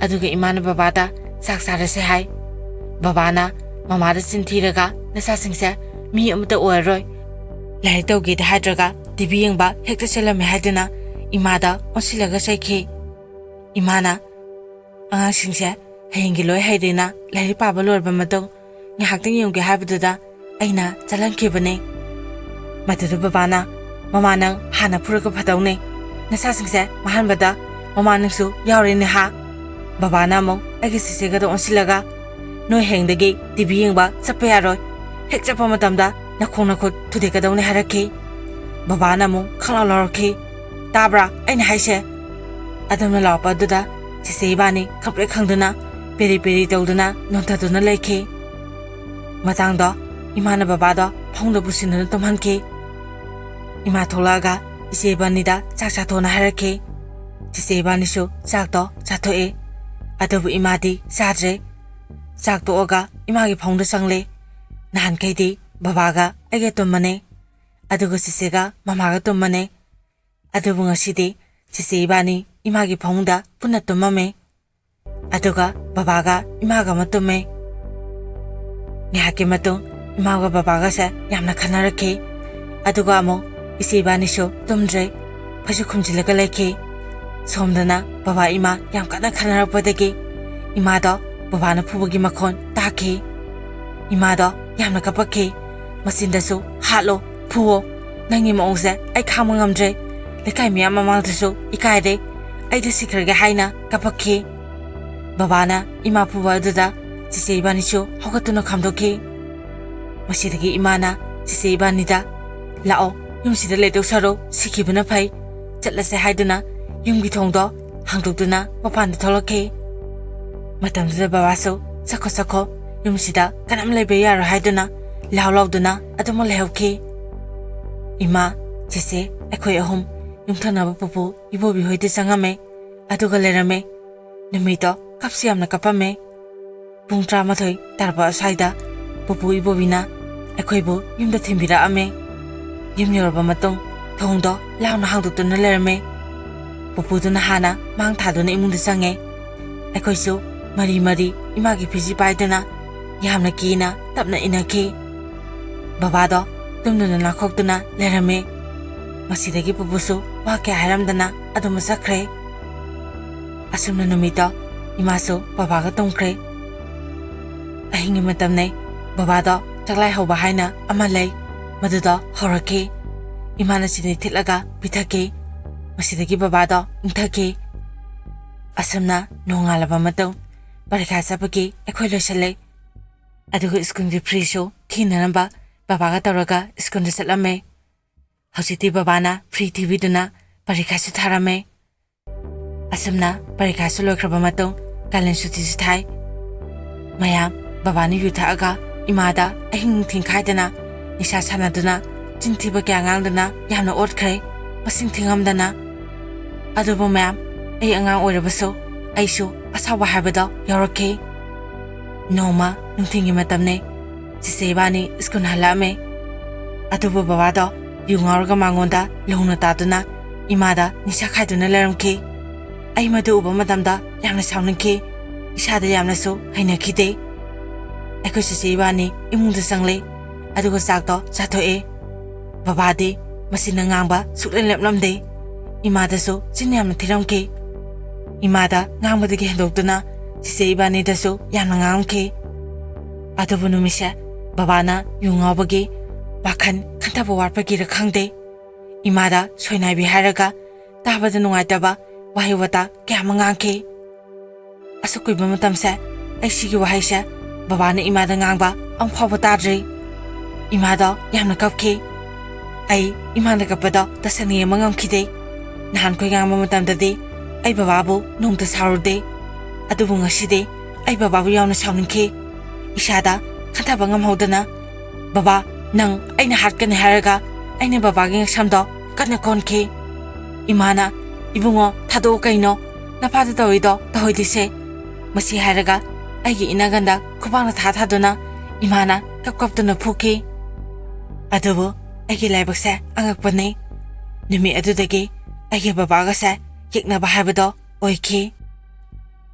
aduga imana babada chak sarase hai babana mamada sinthiraga nasa singse mi amta oiroi lai tawgi da hadraga tv yengba hekta chelame haiduna imada onsilaga saikhi imana anga singse hayingi loi haidena lai paba lorba matung ni hakting yongge haibduda aina chalankhibane matudu babana mamana hana puraga phadawne nasa singse mahanbada mamanangsu yaurine ha babana mo agi sisega do onsilaga no hengdagi tv yengba chappa yaroi hek chappa matamda nakhona khut thudeka dawne harakhi babana mo khangla lorkhi tabra aina haise adamna lawpa duda sise bani khapre khangduna peri peri tawduna nontaduna laikhi matangda imana babada phongda businna tomhanki ima tholaga ise banida chakcha thona harakhi sise bani shu chakto chathoe adabu imadi sadre chakto oga imagi phongda sangle nahan kaidi babaga age tumane adugo sisega mamaga tumane adubu ngasidi sise bani imagi phongda punna tumame aduga babaga imaga matume nyake matung imaga babaga sa yamna khanaraki aduga amo ise bani shu tumdre phasu khumjilaga laikhi somdana baba ima yam kana khanarapodagi imada babana phubagi makhon takhi imada yamna kapakhi masindasu halo phuo nangi maungse ai khama ngamdre lekai miyam mamangdasu ikaide ai de sikrage haina kapakhi babana ima phuwa duda sise ibani shu hogatuna khamdokhi masidagi imana sise ibani da lao yumsida ledo saro sikhibuna phai chatlase haiduna yumgi thongdo hangdokduna mapanda tholakhi matamda babasu sakho sakho yumsida kanam lebe yaro haiduna laulawduna aduma lehawki ima jese akhoi ahum yumthana pupu ibobi hoide sangame aduga lerame numito kapsiamna kapame pungtra mathoi tarba saida pupu ibobina akhoibu yumda thimbira ame yumyorba matung thongdo launa hangdutuna lerame pupuduna hana mang thaduna imungda sange akhoisu mari mari imagi phiji paiduna yamna kina tapna inakhi babado tumduna nakhokduna lerame masidagi pupusu wakya haramdana aduma sakre asumna numito imasu babaga tongkre ahingi matamne babado chaklai hoba haina amalai maduda horaki imana sini thitlaga bithaki masidagi babado inthaki asumna nongalaba matung parikha sapaki ekhoi losale adugo skun di free show thinanamba babaga tawraga skun salame hositi babana free tv duna parikha su tharame asumna parikha su lokraba matung kalen suti thai mayam babani yutha aga imada ahing thingkhaidana nisha sanaduna chintiba kya ngangdana yamna otkhre masing thingamdana adubo mayam ai angang oirabaso aishu asawa habada yorokhe noma nungthingi matamne sisebani skun halame adubo babado yungarga mangonda longna taduna imada nisha khaiduna leramkhe ai madu uba matamda yamna sawningkhe isada yamna so haina khide akho sisebani imungda sangle adugo sakto chathoe babade masina ngangba suklen leplamde imada so chinyamna thiramkhe imada ngamudagi hendokduna sise ibani dasu yamna ngamkhe adubu numisha babana yungawbagi bakhan khantaba warpagi rakhangde imada soinai bi haraga tabada nungaitaba wahiwata kyama ngangkhe asukuiba matamsa aisigi wahaisa babana imada ngangba amphawba tadre imada yamna kapkhe ai imanda kapada tasani mangamkhide nahan koi ngama matamdadi ai bababu nungta sarude adubu ngaside ai bababu yawna sawningkhe isada khantaba ngamhodana baba nang aina hatkane haraga aina babagi samdo kana konkhe imana ibungo thado kaino napada tawido tahoidise masi haraga aigi inaganda khubangna thaduna imana kapkaptuna phukhi adubu aigi laibakse angakpane nimi adudagi aigi babaga sa ꯌꯦꯛꯅꯕ ꯍꯥꯏꯕꯗꯣ ꯑꯣꯏꯈꯤ꯫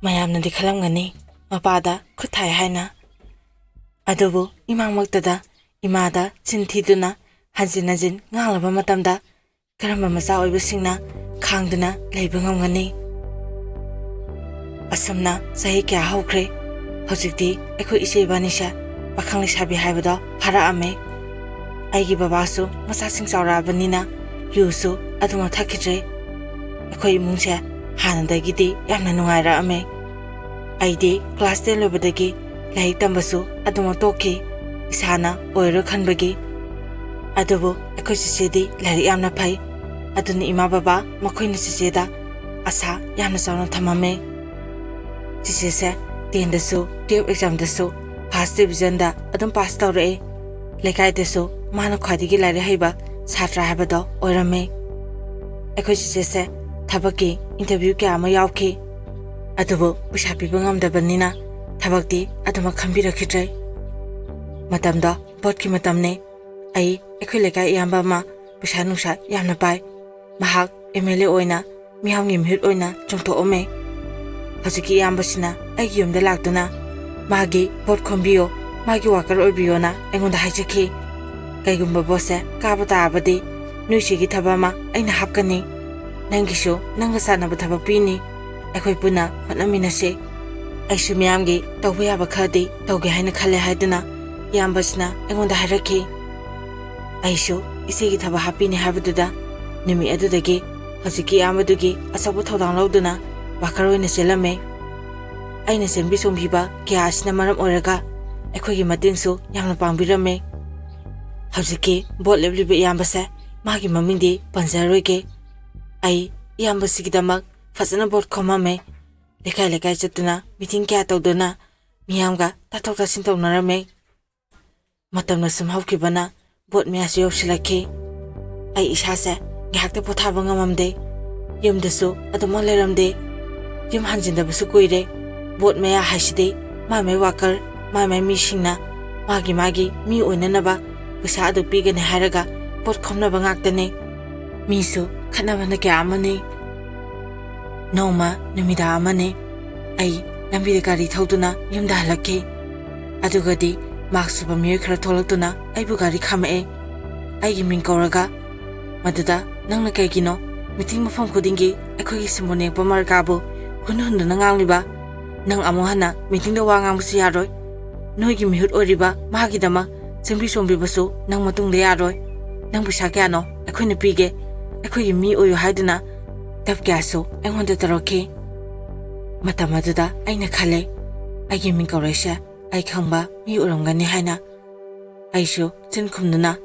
ꯃꯌꯥꯝꯅꯗꯤ ꯈꯜꯂꯝꯒꯅꯤ ꯃꯄꯥꯗ ꯈꯨꯠ ꯊꯥꯏ ꯍꯥꯏꯅ, ꯑꯗꯨꯕꯨ ꯏꯃꯥꯡꯃꯛꯇꯗ ꯏꯃꯥꯗ ꯆꯤꯟ ꯊꯤꯗꯨꯅ ꯍꯟꯖꯤꯟ ꯍꯟꯖꯤꯟ ꯉꯥꯡꯂꯕ ꯃꯇꯝꯗ ꯀꯔꯝꯕ ꯃꯆꯥ ꯑꯣꯏꯕꯁꯤꯡꯅ ꯈꯥꯡꯗꯨꯅ ꯂꯩꯕ ꯉꯝꯒꯅꯤ? ꯑꯁꯨꯝꯅ ꯆꯍꯤ ꯀꯌꯥ ꯍꯧꯈ꯭ꯔꯦ꯫ ꯍꯧꯖꯤꯛꯇꯤ ꯑꯩꯈꯣꯏ ꯏꯆꯦ ꯏꯕꯥꯅꯤꯁꯦ ꯄꯥꯈꯪ ꯂꯩꯁꯥꯕꯤ ꯍꯥꯏꯕꯗꯣ ꯐꯥꯔꯛꯑꯝꯃꯦ꯫ ꯑꯩꯒꯤ ꯕꯕꯥꯁꯨ ꯃꯆꯥꯁꯤꯡ ꯆꯥꯎꯔꯛꯑꯕꯅꯤꯅ ꯌꯨꯁꯨ ꯑꯗꯨꯃꯛ ꯊꯛꯈꯤꯗ꯭ꯔꯦ꯫ ꯑꯩꯈꯣꯏ ꯏꯃꯨꯡꯁꯦ ꯍꯥꯟꯅꯗꯒꯤꯗꯤ ꯌꯥꯝꯅ ꯅꯨꯡꯉꯥꯏꯔꯛꯑꯝꯃꯦ꯫ ꯑꯩꯗꯤ ꯀ꯭ꯂꯥꯁ 10 ꯂꯣꯏꯕꯗꯒꯤ ꯂꯥꯏꯔꯤꯛ ꯇꯝꯕꯁꯨ ꯑꯗꯨꯃꯛ ꯇꯣꯛꯈꯤ, ꯏꯁꯥꯅ ꯑꯣꯏꯔꯣꯏ ꯈꯟꯕꯒꯤ꯫ ꯑꯗꯨꯕꯨ ꯑꯩꯈꯣꯏ ꯆꯦꯆꯦꯗꯤ ꯂꯥꯏꯔꯤꯛ ꯌꯥꯝꯅ ꯐꯩ, ꯑꯗꯨꯅ ꯏꯃꯥ ꯕꯕꯥ ꯃꯈꯣꯏꯅ ꯆꯦꯆꯦꯗ ꯑꯁꯥ ꯌꯥꯝꯅ ꯆꯥꯎꯅ ꯊꯝꯃꯝꯃꯦ꯫ ꯆꯦꯆꯦꯁꯦ 10ꯗꯁꯨ 12 ꯑꯦꯛꯖꯥꯝꯗꯁꯨ ꯐꯥꯔꯁ ꯗꯤꯕꯤꯖꯟꯗ ꯑꯗꯨꯝ ꯄꯥꯁ ꯇꯧꯔꯛꯑꯦ꯫ ꯂꯩꯀꯥꯏꯗꯁꯨ ꯃꯥꯅ ꯈ꯭ꯋꯥꯏꯗꯒꯤ ꯂꯥꯏꯔꯤꯛ ꯍꯩꯕ ꯁꯥꯇ꯭ꯔ ꯍꯥꯏꯕꯗꯣ ꯑꯣꯏꯔꯝꯃꯦ꯫ ꯑꯩꯈꯣꯏ ꯆꯦꯆꯦꯁꯦ ꯊꯕꯛꯀꯤ ꯏꯟꯇꯔꯚ꯭ꯌꯨ ꯀꯌꯥ ꯑꯃ ꯌꯥꯎꯈꯤ, ꯑꯗꯨꯕꯨ ꯄꯩꯁꯥ ꯄꯤꯕ ꯉꯝꯗꯕꯅꯤꯅ ꯊꯕꯛꯇꯤ ꯑꯗꯨꯃꯛ ꯈꯟꯕꯤꯔꯛꯈꯤꯗ꯭ꯔꯦ꯫ ꯃꯇꯝꯗꯣ ꯚꯣꯠꯀꯤ ꯃꯇꯝꯅꯦ꯫ ꯑꯩꯈꯣꯏ ꯂꯩꯀꯥꯏ ꯏꯌꯥꯝꯕ ꯑꯃ ꯄꯩꯁꯥ ꯅꯨꯡꯁꯥ ꯌꯥꯝꯅ ꯄꯥꯏ, ꯃꯍꯥꯛ MLA ꯑꯣꯏꯅ ꯃꯤꯌꯥꯝꯒꯤ ꯃꯤꯍꯨꯠ ꯑꯣꯏꯅ ꯆꯣꯡꯊꯣꯛꯑꯝꯃꯦ꯫ ꯍꯧꯖꯤꯛꯀꯤ ꯏꯌꯥꯝꯕꯁꯤꯅ ꯑꯩꯒꯤ ꯌꯨꯝꯗ ꯂꯥꯛꯇꯨꯅ ꯃꯥꯒꯤ ꯚꯣꯠ ꯈꯣꯝꯕꯤꯌꯣ, ꯃꯥꯒꯤ ꯋꯥꯀꯔ ꯑꯣꯏꯕꯤꯌꯣꯅ ꯑꯩꯉꯣꯟꯗ ꯍꯥꯏꯖꯈꯤ꯫ ꯀꯩꯒꯨꯝꯕ ꯚꯣꯠꯁꯦ ꯀꯥꯕ ꯇꯥꯔꯕꯗꯤ ꯅꯣꯏ ꯆꯦꯒꯤ ꯊꯕꯛ ꯑꯃ ꯑꯩꯅ ꯍꯥꯞꯀꯅꯤ, ꯅꯪꯒꯤꯁꯨ ꯅꯪꯒ ꯆꯥꯟꯅꯕ ꯊꯕꯛ ꯄꯤꯅꯤ, ꯑꯩꯈꯣꯏ ꯄꯨꯟꯅ ꯍꯣꯠꯅꯃꯤꯟꯅꯁꯤ꯫ ꯑꯩꯁꯨ ꯃꯤꯌꯥꯝꯒꯤ ꯇꯧꯕ ꯌꯥꯕ ꯈꯔꯗꯤ ꯇꯧꯒꯦ ꯍꯥꯏꯅ ꯈꯜꯂꯦ ꯍꯥꯏꯗꯨꯅ ꯏꯌꯥꯝꯕꯁꯤꯅ ꯑꯩꯉꯣꯟꯗ ꯍꯥꯏꯔꯛꯈꯤ꯫ ꯑꯩꯁꯨ ꯏꯆꯦꯒꯤ ꯊꯕꯛ ꯍꯥꯞꯄꯤꯅꯤ ꯍꯥꯏꯕꯗꯨꯗ ꯅꯨꯃꯤꯠ ꯑꯗꯨꯗꯒꯤ ꯍꯧꯖꯤꯛꯀꯤ ꯏꯌꯥꯝꯕꯗꯨꯒꯤ ꯑꯆꯧꯕ ꯊꯧꯗꯥꯡ ꯂꯧꯗꯨꯅ ꯋꯥꯀꯔ ꯑꯣꯏꯅ ꯆꯦꯜꯂꯝꯃꯦ꯫ ꯑꯩꯅ ꯆꯦꯟꯕꯤ ꯆꯣꯡꯕꯤꯕ ꯀꯌꯥ ꯑꯁꯤꯅ ꯃꯔꯝ ꯑꯣꯏꯔꯒ ꯑꯩꯈꯣꯏꯒꯤ ꯃꯇꯦꯡꯁꯨ ꯌꯥꯝꯅ ꯄꯥꯡꯕꯤꯔꯝꯃꯦ꯫ ꯍꯧꯖꯤꯛꯀꯤ ꯚꯣꯠ ꯂꯦꯞꯂꯤꯕ ꯏꯌꯥꯝꯕꯁꯦ ꯃꯥꯒꯤ ꯃꯃꯤꯡꯗꯤ ꯄꯟꯖꯔꯣꯏꯒꯦ꯫ ꯑꯩ ꯏꯌꯥꯝꯕꯁꯤꯒꯤꯗꯃꯛ ꯐꯖꯅ ꯚꯣꯠ ꯈꯣꯝꯃꯝꯃꯦ꯫ ꯂꯩꯀꯥꯏ ꯂꯩꯀꯥꯏ ꯆꯠꯇꯨꯅ ꯃꯤꯇꯤꯡ ꯀꯌꯥ ꯇꯧꯗꯨꯅ ꯃꯤꯌꯥꯝꯒ ꯇꯥꯊꯣꯛ ꯇꯥꯁꯤꯟ ꯇꯧꯅꯔꯝꯃꯦ꯫ ꯃꯇꯝꯅ ꯁꯨꯝ ꯍꯧꯈꯤꯕꯅ ꯚꯣꯠ ꯃꯌꯥꯁꯨ ꯌꯧꯁꯤꯜꯂꯛꯈꯤ꯫ ꯑꯩ ꯏꯁꯥꯁꯦ ꯉꯥꯏꯍꯥꯛꯇ ꯄꯣꯊꯥꯕ ꯉꯝꯃꯝꯗꯦ, ꯌꯨꯝꯗꯁꯨ ꯑꯗꯨꯃꯛ ꯂꯩꯔꯝꯗꯦ꯫ ꯌꯨꯝ ꯍꯟꯖꯤꯟꯗꯕꯁꯨ ꯀꯨꯏꯔꯦ꯫ ꯚꯣꯠ ꯃꯌꯥ ꯍꯥꯏꯁꯤꯗꯤ ꯃꯥꯏ ꯃꯥꯏ ꯋꯥꯀꯔ, ꯃꯥꯏ ꯃꯥꯏ ꯃꯤꯁꯤꯡꯅ ꯃꯥꯒꯤ ꯃꯤ ꯑꯣꯏꯅꯅꯕ ꯄꯩꯁꯥ ꯑꯗꯨ ꯄꯤꯒꯅꯤ ꯍꯥꯏꯔꯒ ꯚꯣꯠ ꯈꯣꯝꯅꯕ ꯉꯥꯛꯇꯅꯤ꯫ ꯃꯤꯁꯨ ꯈꯠꯅꯕꯅ ꯀꯌꯥ ꯑꯃꯅꯤ꯫ ꯅꯣꯡꯃ ꯅꯨꯃꯤꯗꯥꯡ ꯑꯃꯅꯤ, ꯑꯩ ꯂꯝꯕꯤꯗ ꯒꯥꯔꯤ ꯊꯧꯗꯨꯅ ꯌꯨꯝꯗ ꯍꯜꯂꯛꯈꯤ꯫ ꯑꯗꯨꯒꯗꯤ ꯃꯥꯛꯁ ꯎꯞꯄ ꯃꯤꯑꯣꯏ ꯈꯔ ꯊꯣꯛꯂꯛꯇꯨꯅ ꯑꯩꯕꯨ ꯒꯥꯔꯤ ꯈꯥꯝꯃꯛꯑꯦ, ꯑꯩꯒꯤ ꯃꯤꯡ ꯀꯧꯔꯒ꯫ ꯃꯗꯨꯗ ꯅꯪꯅ ꯀꯩꯒꯤꯅꯣ ꯃꯤꯇꯤꯡ ꯃꯐꯝ ꯈꯨꯗꯤꯡꯒꯤ ꯑꯩꯈꯣꯏꯒꯤ ꯁꯤꯝꯕꯣꯜ ꯌꯦꯛꯄ ꯃꯔꯀꯥꯕꯨ ꯍꯨꯟꯗꯨꯅ ꯉꯥꯡꯂꯤꯕ? ꯅꯪ ꯑꯃꯨꯛ ꯍꯟꯅ ꯃꯤꯇꯤꯡꯗ ꯋꯥ ꯉꯥꯡꯕꯁꯨ ꯌꯥꯔꯣꯏ꯫ ꯅꯣꯏꯒꯤ ꯃꯤꯍꯨꯠ ꯑꯣꯏꯔꯤꯕ ꯃꯥꯒꯤꯗꯃꯛ ꯆꯦꯟꯕꯤ ꯆꯣꯡꯕꯤꯕꯁꯨ ꯅꯪ ꯃꯇꯨꯡꯗ ꯌꯥꯔꯣꯏ꯫ ꯅꯪ ꯄꯩꯁꯥ ꯀꯌꯥꯅꯣ ꯑꯩꯈꯣꯏꯅ ꯄꯤꯒꯦ, ꯑꯩꯈꯣꯏꯒꯤ ꯃꯤ ꯑꯣꯏꯌꯨ ꯍꯥꯏꯗꯨꯅ ꯇꯞ ꯀꯌꯥꯁꯨ ꯑꯩꯉꯣꯟꯗ ꯇꯧꯔꯛꯈꯤ꯫ ꯃꯇꯝ ꯑꯗꯨꯗ ꯑꯩꯅ ꯈꯜꯂꯦ, ꯑꯩꯒꯤ ꯃꯤꯡ ꯀꯧꯔꯛꯏꯁꯦ ꯑꯩ ꯈꯪꯕ ꯃꯤ ꯑꯣꯏꯔꯝꯒꯅꯤ ꯍꯥꯏꯅ꯫ ꯑꯩꯁꯨ ꯆꯤꯟ ꯈꯨꯝꯗꯨꯅ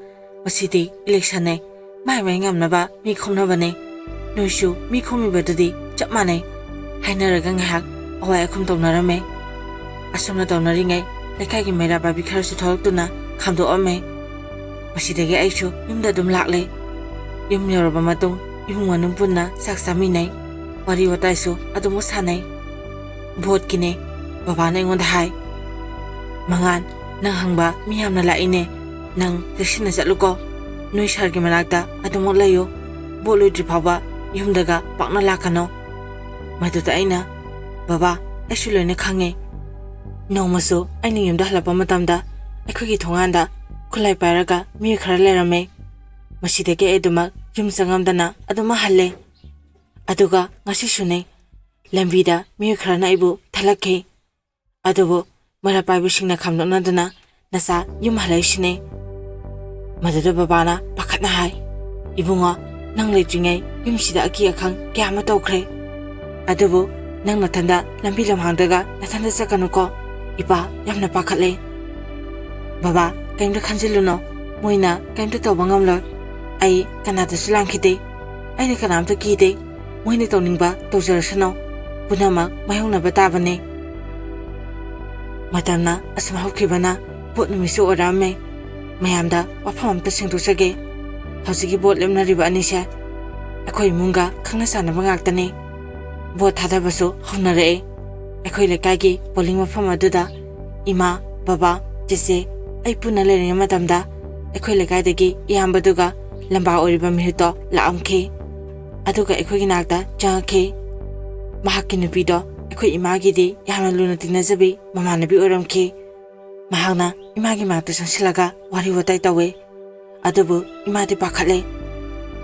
ꯃꯁꯤꯗꯤ ꯏꯂꯦꯛꯁꯟꯅꯦ, ꯃꯥꯏ ꯃꯥꯏ ꯉꯝꯅꯕ ꯃꯤ ꯈꯣꯝꯅꯕꯅꯦ, ꯅꯣꯏꯁꯨ ꯃꯤ ꯈꯣꯝꯃꯤꯕꯗꯨꯗꯤ ꯆꯞ ꯃꯥꯟꯅꯩ ꯍꯥꯏꯅꯔꯒ ꯉꯥꯏꯍꯥꯛ ꯑꯋꯥꯏ ꯑꯈꯨꯝ ꯇꯧꯅꯔꯝꯃꯦ꯫ ꯑꯁꯨꯝꯅ ꯇꯧꯅꯔꯤꯉꯩ ꯂꯩꯀꯥꯏꯒꯤ ꯃꯩꯔꯥ ꯄꯥꯏꯕꯤ ꯈꯔꯁꯨ ꯊꯣꯛꯂꯛꯇꯨꯅ ꯈꯥꯝꯗꯣꯛꯑꯝꯃꯦ꯫ ꯃꯁꯤꯗꯒꯤ ꯑꯩꯁꯨ ꯌꯨꯝꯗ ꯑꯗꯨꯝ ꯂꯥꯛꯂꯦ꯫ ꯌꯨꯝ ꯌꯧꯔꯕ ꯃꯇꯨꯡ ꯏꯃꯨꯡ ꯃꯅꯨꯡ ꯄꯨꯟꯅ ꯆꯥꯛ ꯆꯥꯃꯤꯟꯅꯩ, ꯋꯥꯔꯤ ꯋꯥꯇꯥꯏꯁꯨ ꯑꯗꯨꯃꯛ ꯁꯥꯟꯅꯩ꯫ ꯚꯣꯠꯀꯤꯅꯦ, ꯕꯕꯥꯅ ꯑꯩꯉꯣꯟꯗ ꯍꯥꯏ, ꯃꯉꯥꯟ, ꯅꯪ ꯍꯪꯕ ꯃꯤ ꯌꯥꯝꯅ ꯂꯥꯛꯏꯅꯦ, ꯅꯪ ꯆꯦꯛꯁꯤꯟꯅ ꯆꯠꯂꯨꯀꯣ, ꯅꯣꯏ ꯁꯥꯔꯒꯤ ꯃꯅꯥꯛꯇ ꯑꯗꯨꯃꯛ ꯂꯩꯌꯨ, ꯚꯣꯠ ꯂꯣꯏꯗ꯭ꯔꯤ ꯐꯥꯎꯕ ꯌꯨꯝꯗꯒ ꯄꯥꯛꯅ ꯂꯥꯛꯀꯅꯣ꯫ ꯃꯗꯨꯗ ꯑꯩꯅ, ꯕꯕꯥ, ꯑꯩꯁꯨ ꯂꯣꯏꯅ ꯈꯪꯉꯦ꯫ ꯅꯣꯡꯃꯁꯨ ꯑꯩꯅ ꯌꯨꯝꯗ ꯍꯜꯂꯛꯄ ꯃꯇꯝꯗ ꯑꯩꯈꯣꯏꯒꯤ ꯊꯣꯡꯒꯥꯟꯗ ꯈꯨꯠꯂꯥꯏ ꯄꯥꯏꯔꯒ ꯃꯤꯑꯣꯏ ꯈꯔ ꯂꯩꯔꯝꯃꯦ꯫ ꯃꯁꯤꯗꯒꯤ ꯑꯩ ꯑꯗꯨꯃꯛ ꯌꯨꯝ ꯆꯪꯉꯝꯗꯅ ꯑꯗꯨꯃꯛ ꯍꯜꯂꯦ꯫ ꯑꯗꯨꯒ ꯉꯁꯤꯁꯨꯅꯦ, ꯂꯝꯕꯤꯗ ꯃꯤꯑꯣꯏ ꯈꯔꯅ ꯑꯩꯕꯨ ꯊꯠꯂꯛꯈꯤ, ꯑꯗꯨꯕꯨ ꯃꯩꯔꯥ ꯄꯥꯏꯕꯤꯁꯤꯡꯅ ꯈꯥꯝꯗꯣꯛꯅꯗꯨꯅ ꯅꯆꯥ ꯌꯨꯝ ꯍꯜꯂꯛꯏꯁꯤꯅꯦ꯫ ꯃꯗꯨꯗ ꯕꯕꯥꯅ ꯄꯥꯈꯠꯅ ꯍꯥꯏ, ꯏꯕꯨꯡꯉꯣ, ꯅꯪ ꯂꯩꯇ꯭ꯔꯤꯉꯩ ꯌꯨꯝꯁꯤꯗ ꯑꯀꯤ ꯑꯈꯪ ꯀꯌꯥ ꯑꯃ ꯇꯧꯈ꯭ꯔꯦ, ꯑꯗꯨꯕꯨ ꯅꯪ ꯅꯊꯟꯗ ꯂꯝꯕꯤ ꯂꯝꯍꯥꯡꯗꯒ ꯅꯊꯟꯗ ꯆꯠꯀꯅꯨꯀꯣ, ꯏꯄꯥ ꯌꯥꯝꯅ ꯄꯥꯈꯠꯂꯦ꯫ ꯕꯕꯥ, ꯀꯩꯝꯇ ꯈꯟꯖꯤꯜꯂꯨꯅꯣ, ꯃꯣꯏꯅ ꯀꯩꯝꯇ ꯇꯧꯕ ꯉꯝꯂꯣꯏ, ꯑꯩ ꯀꯅꯥꯗꯁꯨ ꯂꯥꯟꯈꯤꯗꯦ, ꯑꯩꯅ ꯀꯅꯥꯝꯇ ꯀꯤꯗꯦ, ꯃꯣꯏꯅ ꯇꯧꯅꯤꯡꯕ ꯇꯧꯖꯔꯁꯅꯨ, ꯄꯨꯝꯅꯃꯛ ꯃꯥꯌꯣꯛꯅꯕ ꯇꯥꯕꯅꯤ꯫ ꯃꯇꯝꯅ ꯑꯁꯨꯝ ꯍꯧꯈꯤꯕꯅ ꯚꯣꯠ ꯅꯨꯃꯤꯠꯁꯨ ꯑꯣꯏꯔꯛꯑꯝꯃꯦ꯫ ꯃꯌꯥꯝꯗ ꯋꯥꯐꯝ ꯑꯝꯇ ꯁꯦꯡꯗꯣꯛꯆꯒꯦ, ꯍꯧꯖꯤꯛꯀꯤ ꯚꯣꯠ ꯂꯦꯞꯅꯔꯤꯕ ꯑꯅꯤꯁꯦ ꯑꯩꯈꯣꯏ ꯏꯃꯨꯡꯒ ꯈꯪꯅ ꯆꯥꯟꯅꯕ ꯉꯥꯛꯇꯅꯤ꯫ ꯚꯣꯠ ꯊꯥꯗꯕꯁꯨ ꯍꯧꯅꯔꯛꯑꯦ꯫ ꯑꯩꯈꯣꯏ ꯂꯩꯀꯥꯏꯒꯤ ꯄꯣꯂꯤꯡ ꯃꯐꯝ ꯑꯗꯨꯗ ꯏꯃꯥ, ꯕꯕꯥ, ꯆꯦꯆꯦ, ꯑꯩ ꯄꯨꯟꯅ ꯂꯩꯔꯤꯉꯩ ꯃꯇꯝꯗ ꯑꯩꯈꯣꯏ ꯂꯩꯀꯥꯏꯗꯒꯤ ꯏꯌꯥꯝꯕꯗꯨꯒ ꯂꯝꯕꯥ ꯑꯣꯏꯔꯤꯕ ꯃꯤꯍꯨꯠꯇꯣ ꯂꯥꯛꯑꯝꯈꯤ꯫ ꯑꯗꯨꯒ ꯑꯩꯈꯣꯏꯒꯤ ꯅꯥꯛꯇ ꯆꯪꯉꯛꯈꯤ꯫ ꯃꯍꯥꯛꯀꯤ ꯅꯨꯄꯤꯗꯣ ꯑꯩꯈꯣꯏ ꯏꯃꯥꯒꯤꯗꯤ ꯌꯥꯝꯅ ꯂꯨꯅ ꯇꯤꯟꯅꯖꯕꯤ ꯃꯃꯥꯟꯅꯕꯤ ꯑꯣꯏꯔꯝꯈꯤ꯫ ꯃꯍꯥꯛꯅ ꯏꯃꯥꯒꯤ ꯃꯅꯥꯛꯇ ꯆꯪꯁꯤꯜꯂꯒ ꯋꯥꯔꯤ ꯋꯥꯇꯥꯏ ꯇꯧꯋꯤ꯫ ꯑꯗꯨꯕꯨ ꯏꯃꯥꯗꯤ ꯄꯥꯈꯠꯂꯦ,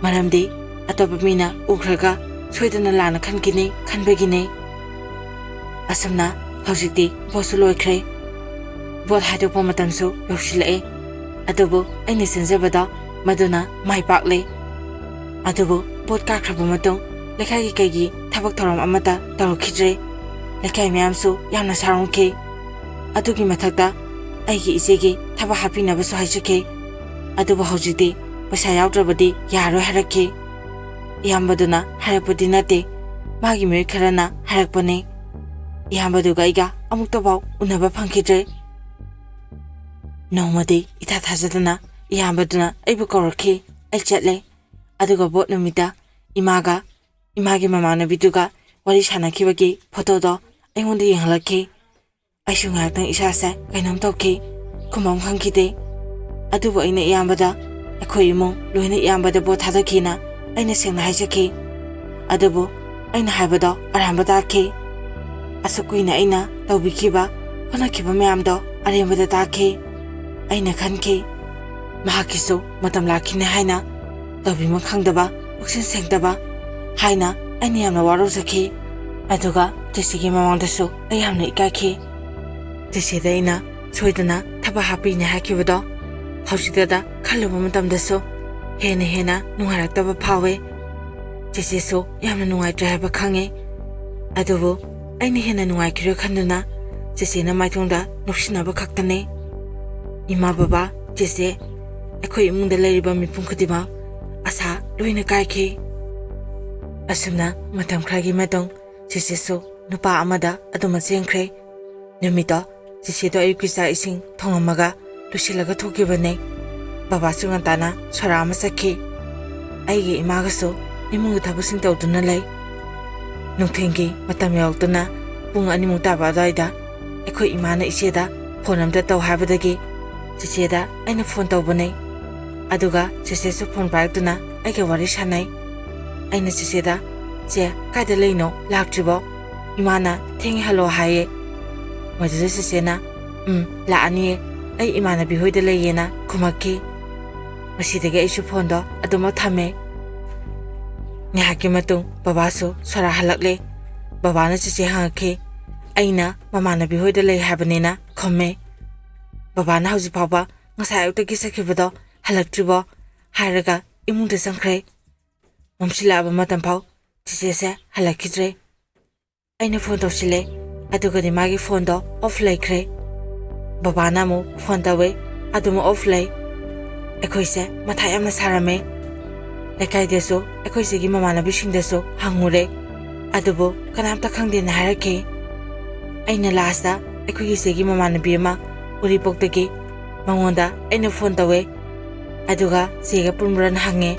ꯃꯔꯝꯗꯤ ꯑꯇꯣꯞꯄ ꯃꯤꯅ ꯎꯈ꯭ꯔꯒ ꯁꯣꯏꯗꯅ ꯂꯥꯟꯅ ꯈꯟꯈꯤꯅꯤ ꯈꯟꯕꯒꯤꯅꯤ꯫ ꯑꯁꯨꯝꯅ ꯍꯧꯖꯤꯛꯇꯤ ꯚꯣꯠꯁꯨ ꯂꯣꯏꯈ꯭ꯔꯦ꯫ ꯚꯣꯠ ꯍꯥꯏꯗꯣꯛꯄ ꯃꯇꯝꯁꯨ ꯌꯧꯁꯤꯜꯂꯛꯑꯦ꯫ ꯑꯗꯨꯕꯨ ꯑꯩꯅ ꯆꯦꯟꯖꯕꯗ ꯃꯗꯨꯅ ꯃꯥꯏ ꯄꯥꯛꯂꯦ꯫ ꯑꯗꯨꯕꯨ ꯚꯣꯠ ꯀꯥꯈ꯭ꯔꯕ ꯃꯇꯨꯡ ꯂꯩꯀꯥꯏꯒꯤ ꯀꯩꯒꯤ ꯊꯕꯛ ꯊꯧꯔꯝ ꯑꯃꯠꯇ ꯇꯧꯔꯛꯈꯤꯗ꯭ꯔꯦ꯫ ꯂꯩꯀꯥꯏ ꯃꯌꯥꯝꯁꯨ ꯌꯥꯝꯅ ꯁꯥꯎꯔꯝꯈꯤ꯫ ꯑꯗꯨꯒꯤ ꯃꯊꯛꯇ ꯑꯩꯒꯤ ꯏꯆꯦꯒꯤ ꯊꯕꯛ ꯍꯥꯞꯄꯤꯅꯕꯁꯨ ꯍꯥꯏꯖꯈꯤ꯫ ꯑꯗꯨꯕꯨ ꯍꯧꯖꯤꯛꯇꯤ ꯄꯩꯁꯥ ꯌꯥꯎꯗ꯭ꯔꯕꯗꯤ ꯌꯥꯔꯣꯏ ꯍꯥꯏꯔꯛꯈꯤ꯫ ꯏꯌꯥꯝꯕꯗꯨꯅ ꯍꯥꯏꯔꯛꯄꯗꯤ ꯅꯠꯇꯦ, ꯃꯥꯒꯤ ꯃꯤꯑꯣꯏ ꯈꯔꯅ ꯍꯥꯏꯔꯛꯄꯅꯤ꯫ ꯏꯌꯥꯝꯕꯗꯨꯒ ꯑꯩꯒ ꯑꯃꯨꯛꯇꯐꯥꯎ ꯎꯅꯕ ꯐꯪꯈꯤꯗ꯭ꯔꯦ꯫ ꯅꯣꯡꯃꯗꯤ ꯏꯊꯥ ꯊꯥꯖꯗꯅ ꯏꯌꯥꯝꯕꯗꯨꯅ ꯑꯩꯕꯨ ꯀꯧꯔꯛꯈꯤ꯫ ꯑꯩ ꯆꯠꯂꯦ꯫ ꯑꯗꯨꯒ ꯚꯣꯠ ꯅꯨꯃꯤꯠꯇ ꯏꯃꯥꯒ ꯏꯃꯥꯒꯤ ꯃꯃꯥꯟꯅꯕꯤꯗꯨꯒ ꯋꯥꯔꯤ ꯁꯥꯟꯅꯈꯤꯕꯒꯤ ꯐꯣꯇꯣꯗꯣ ꯑꯩꯉꯣꯟꯗ ꯌꯦꯡꯍꯜꯂꯛꯈꯤ꯫ ꯑꯩꯁꯨ ꯉꯥꯏꯍꯥꯛꯇꯪ ꯏꯁꯥꯁꯦ ꯀꯩꯅꯣꯝ ꯇꯧꯈꯤ, ꯈꯨꯝꯐꯝ ꯈꯪꯈꯤꯗꯦ꯫ ꯑꯗꯨꯕꯨ ꯑꯩꯅ ꯏꯌꯥꯝꯕꯗ ꯑꯩꯈꯣꯏ ꯏꯃꯨꯡ ꯂꯣꯏꯅ ꯏꯌꯥꯝꯕꯗ ꯚꯣꯠ ꯊꯥꯗꯈꯤꯅ ꯑꯩꯅ ꯁꯦꯡꯅ ꯍꯥꯏꯖꯈꯤ꯫ ꯑꯗꯨꯕꯨ ꯑꯩꯅ ꯍꯥꯏꯕꯗꯣ ꯑꯔꯥꯟꯕ ꯇꯥꯈꯤ꯫ ꯑꯁꯨꯛ ꯀꯨꯏꯅ ꯑꯩꯅ ꯇꯧꯕꯤꯈꯤꯕ ꯍꯣꯠꯅꯈꯤꯕ ꯃꯌꯥꯝꯗꯣ ꯑꯔꯦꯝꯕꯗ ꯇꯥꯈꯤ꯫ ꯑꯩꯅ ꯈꯟꯈꯤ, ꯃꯍꯥꯛꯀꯤꯁꯨ ꯃꯇꯝ ꯂꯥꯛꯈꯤꯅꯤ ꯍꯥꯏꯅ, ꯇꯧꯕꯤꯃ ꯈꯪꯗꯕ, ꯄꯨꯛꯆꯦꯜ ꯁꯦꯡꯗꯕ ꯍꯥꯏꯅ ꯑꯩꯅ ꯌꯥꯝꯅ ꯋꯥꯔꯧꯖꯈꯤ꯫ ꯑꯗꯨꯒ ꯆꯦꯆꯦꯒꯤ ꯃꯃꯥꯡꯗꯁꯨ ꯑꯩ ꯌꯥꯝꯅ ꯏꯀꯥꯏꯈꯤ꯫ ꯆꯦꯆꯦꯗ ꯑꯩꯅ ꯁꯣꯏꯗꯅ ꯊꯕꯛ ꯍꯥꯞꯄꯤꯅꯦ ꯍꯥꯏꯈꯤꯕꯗꯣ ꯍꯧꯖꯤꯛꯇꯗ ꯈꯜꯂꯨꯕ ꯃꯇꯝꯗꯁꯨ ꯍꯦꯟꯅ ꯅꯨꯡꯉꯥꯏꯔꯛꯇꯕ ꯐꯥꯎꯋꯦ꯫ ꯆꯦꯆꯦꯁꯨ ꯌꯥꯝꯅ ꯅꯨꯡꯉꯥꯏꯇ꯭ꯔꯦ ꯍꯥꯏꯕ ꯈꯪꯉꯤ꯫ ꯑꯗꯨꯕꯨ ꯑꯩꯅ ꯍꯦꯟꯅ ꯅꯨꯡꯉꯥꯏꯈꯤꯔꯣꯏ ꯈꯟꯗꯨꯅ ꯆꯦꯆꯦꯅ ꯃꯥꯏꯊꯣꯡꯗ ꯅꯣꯛꯁꯤꯟꯅꯕ ꯈꯛꯇꯅꯤ꯫ ꯏꯃꯥ ꯕꯕꯥ, ꯆꯦꯆꯦ, ꯑꯩꯈꯣꯏ ꯏꯃꯨꯡꯗ ꯂꯩꯔꯤꯕ ꯃꯤꯄꯨꯝ ꯈꯨꯗꯤꯡꯃꯛ ꯑꯁꯥ ꯂꯣꯏꯅ ꯀꯥꯏꯈꯤ꯫ ꯑꯁꯨꯝꯅ ꯃꯇꯝ ꯈꯔꯒꯤ ꯃꯇꯨꯡ ꯆꯦꯆꯦꯁꯨ ꯅꯨꯄꯥ ꯑꯃꯗ ꯑꯗꯨꯃꯛ ꯆꯦꯟꯈ꯭ꯔꯦ꯫ ꯅꯨꯃꯤꯠꯇꯣ ꯆꯦꯆꯦꯗꯣ ꯑꯌꯨꯛꯀꯤ ꯆꯥꯛ ꯏꯁꯤꯡ ꯊꯣꯡꯉꯝꯃꯒ ꯂꯣꯏꯁꯤꯜꯂꯒ ꯊꯣꯛꯈꯤꯕꯅꯤ꯫ ꯕꯕꯥꯁꯨ ꯉꯟꯇꯥꯅ ꯁꯣꯔꯥ ꯑꯃ ꯆꯠꯈꯤ꯫ ꯑꯩꯒꯤ ꯏꯃꯥꯒꯁꯨ ꯏꯃꯨꯡꯒꯤ ꯊꯕꯛꯁꯤꯡ ꯇꯧꯗꯨꯅ ꯂꯩ꯫ ꯅꯨꯡꯊꯤꯜꯒꯤ ꯃꯇꯝ ꯌꯧꯔꯛꯇꯨꯅ ꯄꯨꯡ 2 ꯇꯥꯕ ꯑꯗꯨꯋꯥꯏꯗ ꯑꯩꯈꯣꯏ ꯏꯃꯥꯅ ꯏꯆꯦꯗ ꯐꯣꯟ ꯑꯝꯇ ꯇꯧ ꯍꯥꯏꯕꯗꯒꯤ ꯆꯦꯆꯦꯗ ꯑꯩꯅ ꯐꯣꯟ ꯇꯧꯕꯅꯤ꯫ ꯑꯗꯨꯒ ꯆꯦꯆꯦꯁꯨ ꯐꯣꯟ ꯄꯥꯏꯔꯛꯇꯨꯅ ꯑꯩꯒ ꯋꯥꯔꯤ ꯁꯥꯟꯅꯩ꯫ ꯑꯩꯅ ꯆꯦꯆꯦꯗ, ꯆꯦ ꯀꯥꯏꯗ ꯂꯩꯅꯣ, ꯂꯥꯛꯇ꯭ꯔꯤꯕꯣ? ꯏꯃꯥꯅ ꯊꯦꯡꯉꯦ ꯍꯜꯂꯣ ꯍꯥꯏꯌꯦ꯫ ꯃꯗꯨꯗ ꯆꯦꯆꯦꯅ ꯂꯥꯛꯑꯅꯤꯌꯦ, ꯑꯩ ꯏꯃꯥꯟꯅꯕꯤ ꯍꯣꯏꯗ ꯂꯩꯌꯦꯅ ꯈꯨꯝꯃꯛꯈꯤ꯫ ꯃꯁꯤꯗꯒꯤ ꯑꯩꯁꯨ ꯐꯣꯟꯗꯣ ꯑꯗꯨꯃꯛ ꯊꯝꯃꯦ꯫ ꯉꯥꯏꯍꯥꯛꯀꯤ ꯃꯇꯨꯡ ꯕꯕꯥꯁꯨ ꯁꯣꯔꯥ ꯍꯜꯂꯛꯂꯦ꯫ ꯕꯕꯥꯅ ꯆꯦꯆꯦ ꯍꯪꯉꯛꯈꯤ꯫ ꯑꯩꯅ ꯃꯃꯥꯟꯅꯕꯤ ꯍꯣꯏꯗ ꯂꯩ ꯍꯥꯏꯕꯅꯤꯅ ꯈꯨꯝꯃꯦ꯫ ꯕꯕꯥꯅ ꯍꯧꯖꯤꯛ ꯐꯥꯎꯕ ꯉꯁꯥꯏ ꯑꯌꯨꯛꯇꯒꯤ ꯆꯠꯈꯤꯕꯗꯣ ꯍꯜꯂꯛꯇ꯭ꯔꯤꯕꯣ ꯍꯥꯏꯔꯒ ꯏꯃꯨꯡꯗ ꯆꯪꯈ꯭ꯔꯦ꯫ ꯃꯝꯁꯤꯜꯂꯛꯑꯕ ꯃꯇꯝꯐꯥꯎ ꯆꯦꯆꯦꯁꯦ ꯍꯜꯂꯛꯈꯤꯗ꯭ꯔꯦ꯫ ꯑꯩꯅ ꯐꯣꯟ ꯇꯧꯁꯤꯜꯂꯦ, ꯑꯗꯨꯒꯗꯤ ꯃꯥꯒꯤ ꯐꯣꯟꯗꯣ ꯑꯣꯐ ꯂꯩꯈ꯭ꯔꯦ꯫ ꯕꯕꯥꯅ ꯑꯃꯨꯛ ꯐꯣꯟ ꯇꯧꯋꯦ, ꯑꯗꯨꯃꯛ ꯑꯣꯐ ꯂꯩ꯫ ꯑꯩꯈꯣꯏꯁꯦ ꯃꯊꯥ ꯌꯥꯝꯅ ꯁꯥꯔꯝꯃꯦ꯫ ꯂꯩꯀꯥꯏꯗꯁꯨ ꯑꯩꯈꯣꯏꯁꯤꯒꯤ ꯃꯃꯥꯟꯅꯕꯤꯁꯤꯡꯗꯁꯨ ꯍꯪꯉꯨꯔꯦ, ꯑꯗꯨꯕꯨ ꯀꯅꯥꯝꯇ ꯈꯪꯗꯦꯅ ꯍꯥꯏꯔꯛꯈꯤ꯫ ꯑꯩꯅ ꯂꯥꯁꯇ ꯑꯩꯈꯣꯏꯒꯤ ꯆꯦꯒꯤ ꯃꯃꯥꯟꯅꯕꯤ ꯑꯃ ꯎꯔꯤꯄꯣꯛꯇꯒꯤ, ꯃꯉꯣꯟꯗ ꯑꯩꯅ ꯐꯣꯟ ꯇꯧꯋꯦ꯫ ꯑꯗꯨꯒ ꯆꯦꯒ ꯄꯨꯟꯕ꯭ꯔꯥꯅ ꯍꯪꯉꯦ꯫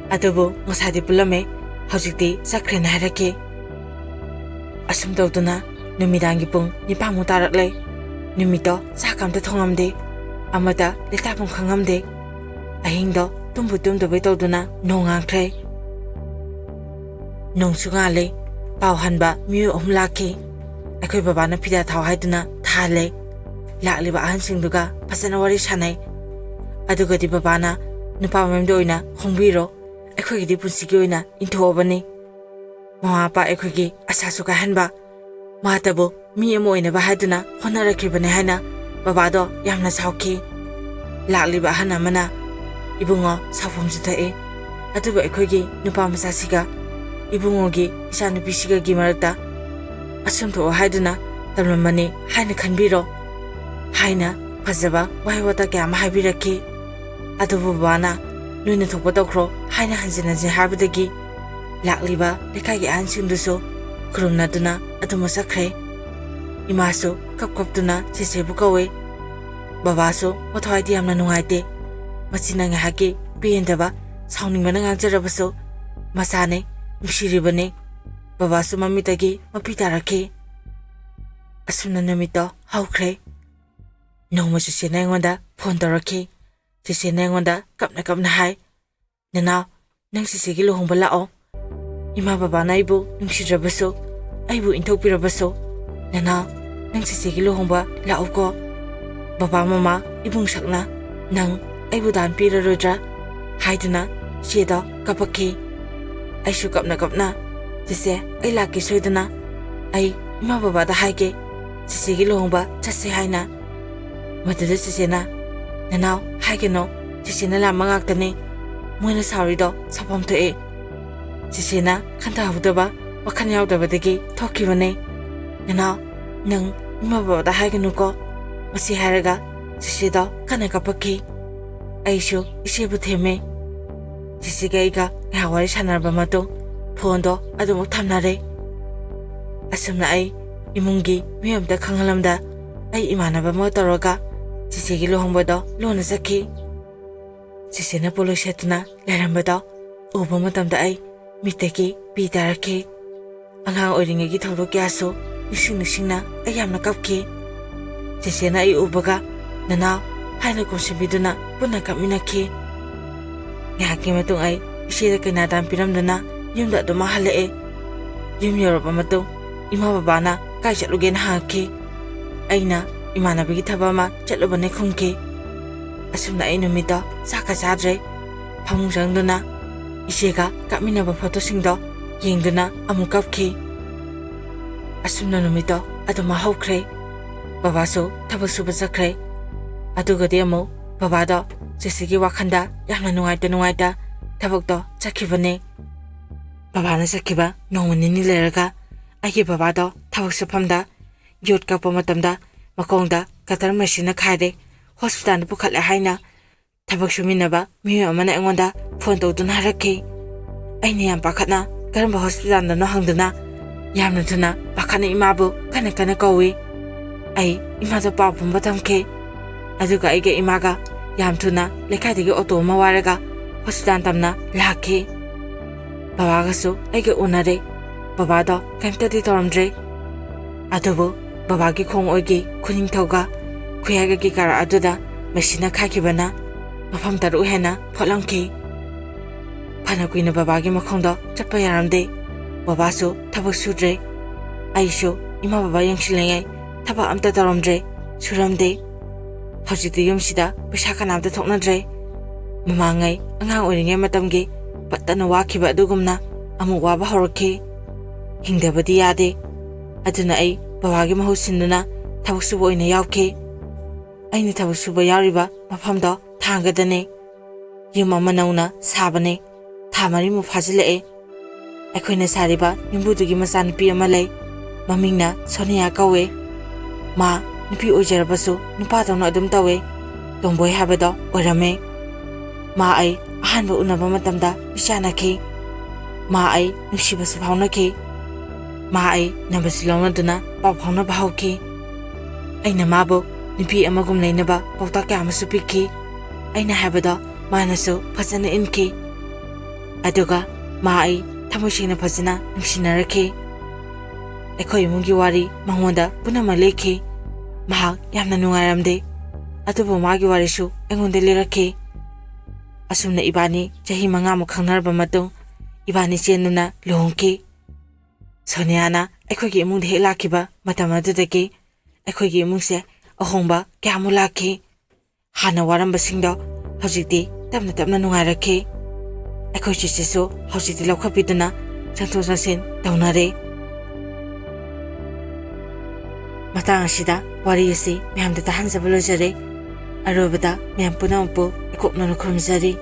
ꯑꯗꯨꯕꯨ ꯉꯁꯥꯏꯗꯤ ꯄꯨꯜꯂꯝꯃꯦ, ꯍꯧꯖꯤꯛꯇꯤ ꯆꯠꯈ꯭ꯔꯦꯅ ꯍꯥꯏꯔꯛꯈꯤ꯫ ꯑꯁꯨꯝ ꯇꯧꯗꯨꯅ ꯅꯨꯃꯤꯗꯥꯡꯒꯤ ꯄꯨꯡ 9ꯃꯨꯛ ꯇꯥꯔꯛꯂꯦ꯫ ꯅꯨꯃꯤꯠꯇꯣ ꯆꯥꯛ ꯑꯝꯇ ꯊꯣꯡꯉꯝꯗꯦ, ꯑꯃꯇ ꯂꯩꯇꯥꯐꯝ ꯈꯪꯉꯝꯗꯦ꯫ ꯑꯍꯤꯡꯗꯣ ꯇꯨꯝꯕꯨ ꯇꯨꯝꯗꯕꯩ ꯇꯧꯗꯨꯅ ꯅꯣꯡ ꯉꯥꯟꯈ꯭ꯔꯦ꯫ ꯅꯣꯡꯁꯨ ꯉꯥꯜꯂꯦ꯫ ꯄꯥꯎ ꯍꯟꯕ ꯃꯤꯑꯣꯏ 3 ꯂꯥꯛꯈꯤ꯫ ꯑꯩꯈꯣꯏ ꯕꯕꯥꯅ ꯐꯤꯗꯥ ꯊꯥꯎ ꯍꯥꯏꯗꯨꯅ ꯊꯥꯍꯜꯂꯦ꯫ ꯂꯥꯛꯂꯤꯕ ꯑꯍꯟꯁꯤꯡꯗꯨꯒ ꯐꯖꯅ ꯋꯥꯔꯤ ꯁꯥꯟꯅꯩ꯫ ꯑꯗꯨꯒꯗꯤ ꯕꯕꯥꯅ ꯅꯨꯄꯥ ꯃꯌꯨꯝꯗ ꯑꯣꯏꯅ ꯍꯣꯡꯕꯤꯔꯣ, ꯑꯩꯈꯣꯏꯒꯤꯗꯤ ꯄꯨꯟꯁꯤꯒꯤ ꯑꯣꯏꯅ ꯏꯟꯊꯣꯛꯑꯕꯅꯤ꯫ ꯃꯃꯥ ꯃꯄꯥ ꯑꯩꯈꯣꯏꯒꯤ ꯑꯁꯥꯁꯨ ꯀꯥꯏꯍꯟꯕ, ꯃꯥꯇꯕꯨ ꯃꯤ ꯑꯃ ꯑꯣꯏꯅꯕ ꯍꯥꯏꯗꯨꯅ ꯍꯣꯠꯅꯔꯛꯈꯤꯕꯅꯤ ꯍꯥꯏꯅ ꯕꯕꯥꯗꯣ ꯌꯥꯝꯅ ꯁꯥꯎꯈꯤ꯫ ꯂꯥꯛꯂꯤꯕ ꯑꯍꯟ ꯑꯃꯅ, ꯏꯕꯨꯡꯉꯣ ꯁꯥꯎꯐꯝꯁꯨ ꯊꯣꯛꯏ, ꯑꯗꯨꯕꯨ ꯑꯩꯈꯣꯏꯒꯤ ꯅꯨꯄꯥ ꯃꯆꯥꯁꯤꯒ ꯏꯕꯨꯡꯉꯣꯒꯤ ꯏꯆꯥꯅꯨꯄꯤꯁꯤꯒꯒꯤ ꯃꯔꯛꯇ ꯑꯁꯨꯝ ꯊꯣꯛꯑꯣ ꯍꯥꯏꯗꯨꯅ ꯇꯝꯂꯝꯕꯅꯤ ꯍꯥꯏꯅ ꯈꯟꯕꯤꯔꯣ ꯍꯥꯏꯅ ꯐꯖꯕ ꯋꯥꯍꯩ ꯋꯥꯇꯥ ꯀꯌꯥ ꯑꯃ ꯍꯥꯏꯕꯤꯔꯛꯈꯤ꯫ ꯑꯗꯨꯕꯨ ꯕꯕꯥꯅ ꯅꯣꯏꯅ ꯊꯣꯛꯄ ꯇꯧꯈ꯭ꯔꯣ ꯍꯥꯏꯅ ꯍꯟꯖꯤꯟ ꯍꯟꯖꯤꯟ ꯍꯥꯏꯕꯗꯒꯤ ꯂꯥꯛꯂꯤꯕ ꯂꯩꯀꯥꯏꯒꯤ ꯑꯍꯟꯁꯤꯡꯗꯨꯁꯨ ꯈꯨꯔꯨꯝꯅꯗꯨꯅ ꯑꯗꯨꯃꯛ ꯆꯠꯈ꯭ꯔꯦ꯫ ꯏꯃꯥꯁꯨ ꯀꯞꯇꯨꯅ ꯆꯦꯆꯦꯕꯨ ꯀꯧꯋꯦ꯫ ꯕꯕꯥꯁꯨ ꯃꯊꯋꯥꯏꯗꯤ ꯌꯥꯝꯅ ꯅꯨꯡꯉꯥꯏꯇꯦ꯫ ꯃꯁꯤꯅ ꯉꯥꯏꯍꯥꯛꯀꯤ ꯄꯦꯟꯗꯕ, ꯁꯥꯎꯅꯤꯡꯕꯅ ꯉꯥꯡꯖꯔꯕꯁꯨ ꯃꯆꯥꯅꯤ, ꯅꯨꯡꯁꯤꯔꯤꯕꯅꯤ꯫ ꯕꯕꯥꯁꯨ ꯃꯃꯤꯠꯇꯒꯤ ꯃꯄꯤ ꯇꯥꯔꯛꯈꯤ꯫ ꯑꯁꯨꯝꯅ ꯅꯨꯃꯤꯠꯇꯣ ꯍꯧꯈ꯭ꯔꯦ꯫ ꯅꯣꯡꯃ ꯆꯦꯆꯦꯅ ꯑꯩꯉꯣꯟꯗ ꯐꯣꯟ ꯇꯧꯔꯛꯈꯤ꯫ ꯆꯦꯆꯦꯅ ꯑꯩꯉꯣꯟꯗ ꯀꯞꯅ ꯍꯥꯏ, ꯅꯅꯥꯎ, nang sisigi luhongba lao. Ima baba na ibu nungsidrabaso, aibu inthokpirabaso. Nana, nang sisigi luhongba lao ko. Baba mama ibung sakna, nang aibu dan pirarodra. Haiduna, sieda kapaki. Aishu kapna kapna. Sise, ay laki soidana. Ay, ima baba da haige. Sisigi luhongba chase haina. Madada sisena. Nanao, haige no. Sisena lama ngaktani. Moina saurido sapam to'e. Sisena kanta hawdaba wakan yaudabadagi thokibane. Nanao, nang ima baba da haige nuko. Masi haraga sisido kana kapaki. Aishu isibu theme. Sisiga iga ngawari sanarba matung phondo adumuk thamnare. Asumna ay imungi miyamda khangalamda ay imanaba mo toroga sisigi luhongbado lona sakhi. Sisina polo shetuna lerambado uba matamda ay mitaki pitaraki. Angang oiringagi thawdo kyaso nisingna ay yamna kapki. Sisina ay ubaga nanaw haina kumsibiduna puna kapminaki. Ngahaki matung ay isida kinadang piramduna yumda aduma halae. Yum yoraba matung ima babana kai chatluge na haki. Aina imanabigi thabama chatlubane khungki. Asumna ay numida saka sadre. Phamungsangduna isega kapminaba photo singdo yengduna amu kapki. Asumna numida aduma hawkre. Babaso thabak suba chakre. Adugadi amu babado sisigi wakhanda yamna nungaita thabakto chakhibane. Babana sakhiba nongmani leraga aigi babado thabak sufamda yot kappa matamda makongda katar machine khaide hospital pukhatla haina thabak suminaba miyo amana engonda phone tawduna harakhi. Aini yam pakhatna karamba hospital da no hangduna yamna thuna pakhana imabu kana kawi. Ai imada papu batamke. Aduga aige imaga yam thuna lekhaidagi auto ma waraga hospital tamna lakhi. Babaga su aige unare. Babado kaimtadi toramdre. Adubu babagi khong oigi khuning thawga khuyaga gi kara aduda machine khakibana mafam taru hena pholamki. Phana kuina babagi makhongdo chappa yaramde. Babasu thabak sudre. Aishu ima baba yangsilengai thabak amta toramdre suramde. Hajiti yumsida pesa kanamda thoknadre. Mamangai angang oiringai matamgi patana wakiba adugumna amu waba horakhi. Hingdabadi yade. Aduna ay babagi mahu sinduna thabak suba oina yawki. Aini thabak suba yawriba mafamdo thangadane. Yum ama nauna sabane. Thamari mu phajila'e. Aikoina sariba yumbudugi machanupi ama lay. Mamingna Sonia kawe. Ma nupi oijarabasu nupa tawna adum tawe. Tomboy habado oirame. Ma ay ahanba unaba matamda isyanakhi. Ma ay nungsibasu phawnakhi. Ma ay nambasi lawnaduna paw phawnaba hawki. Aina mabu nupi amagum lainaba pawtak kya amasu pikhi. Aina habado manasu phajana inki. Aduga ma ay thamoy sengna phajana nungsinnarakhi. Akhoi imungi wari mangonda punama lekhi. Mahak yamna nungairamde. Adubu magi warisu engonde lirakhi. Asumna ibani chahi mangamu khangnarba matung ibani chenuna luhongki. Soniana aikoigi imungda hek lakiba matam adudagi aikoigi imungse ahongba kyamu lakhi. Hana waramba singdo hojikti tapna nungairakhi. Aikoi chichisu hojikti laukhapiduna changthok changsin tawnare. Matang asida wari asi miyamda tahanjaba lojare. Arobada miyam punampu ikoknanu khurumjari.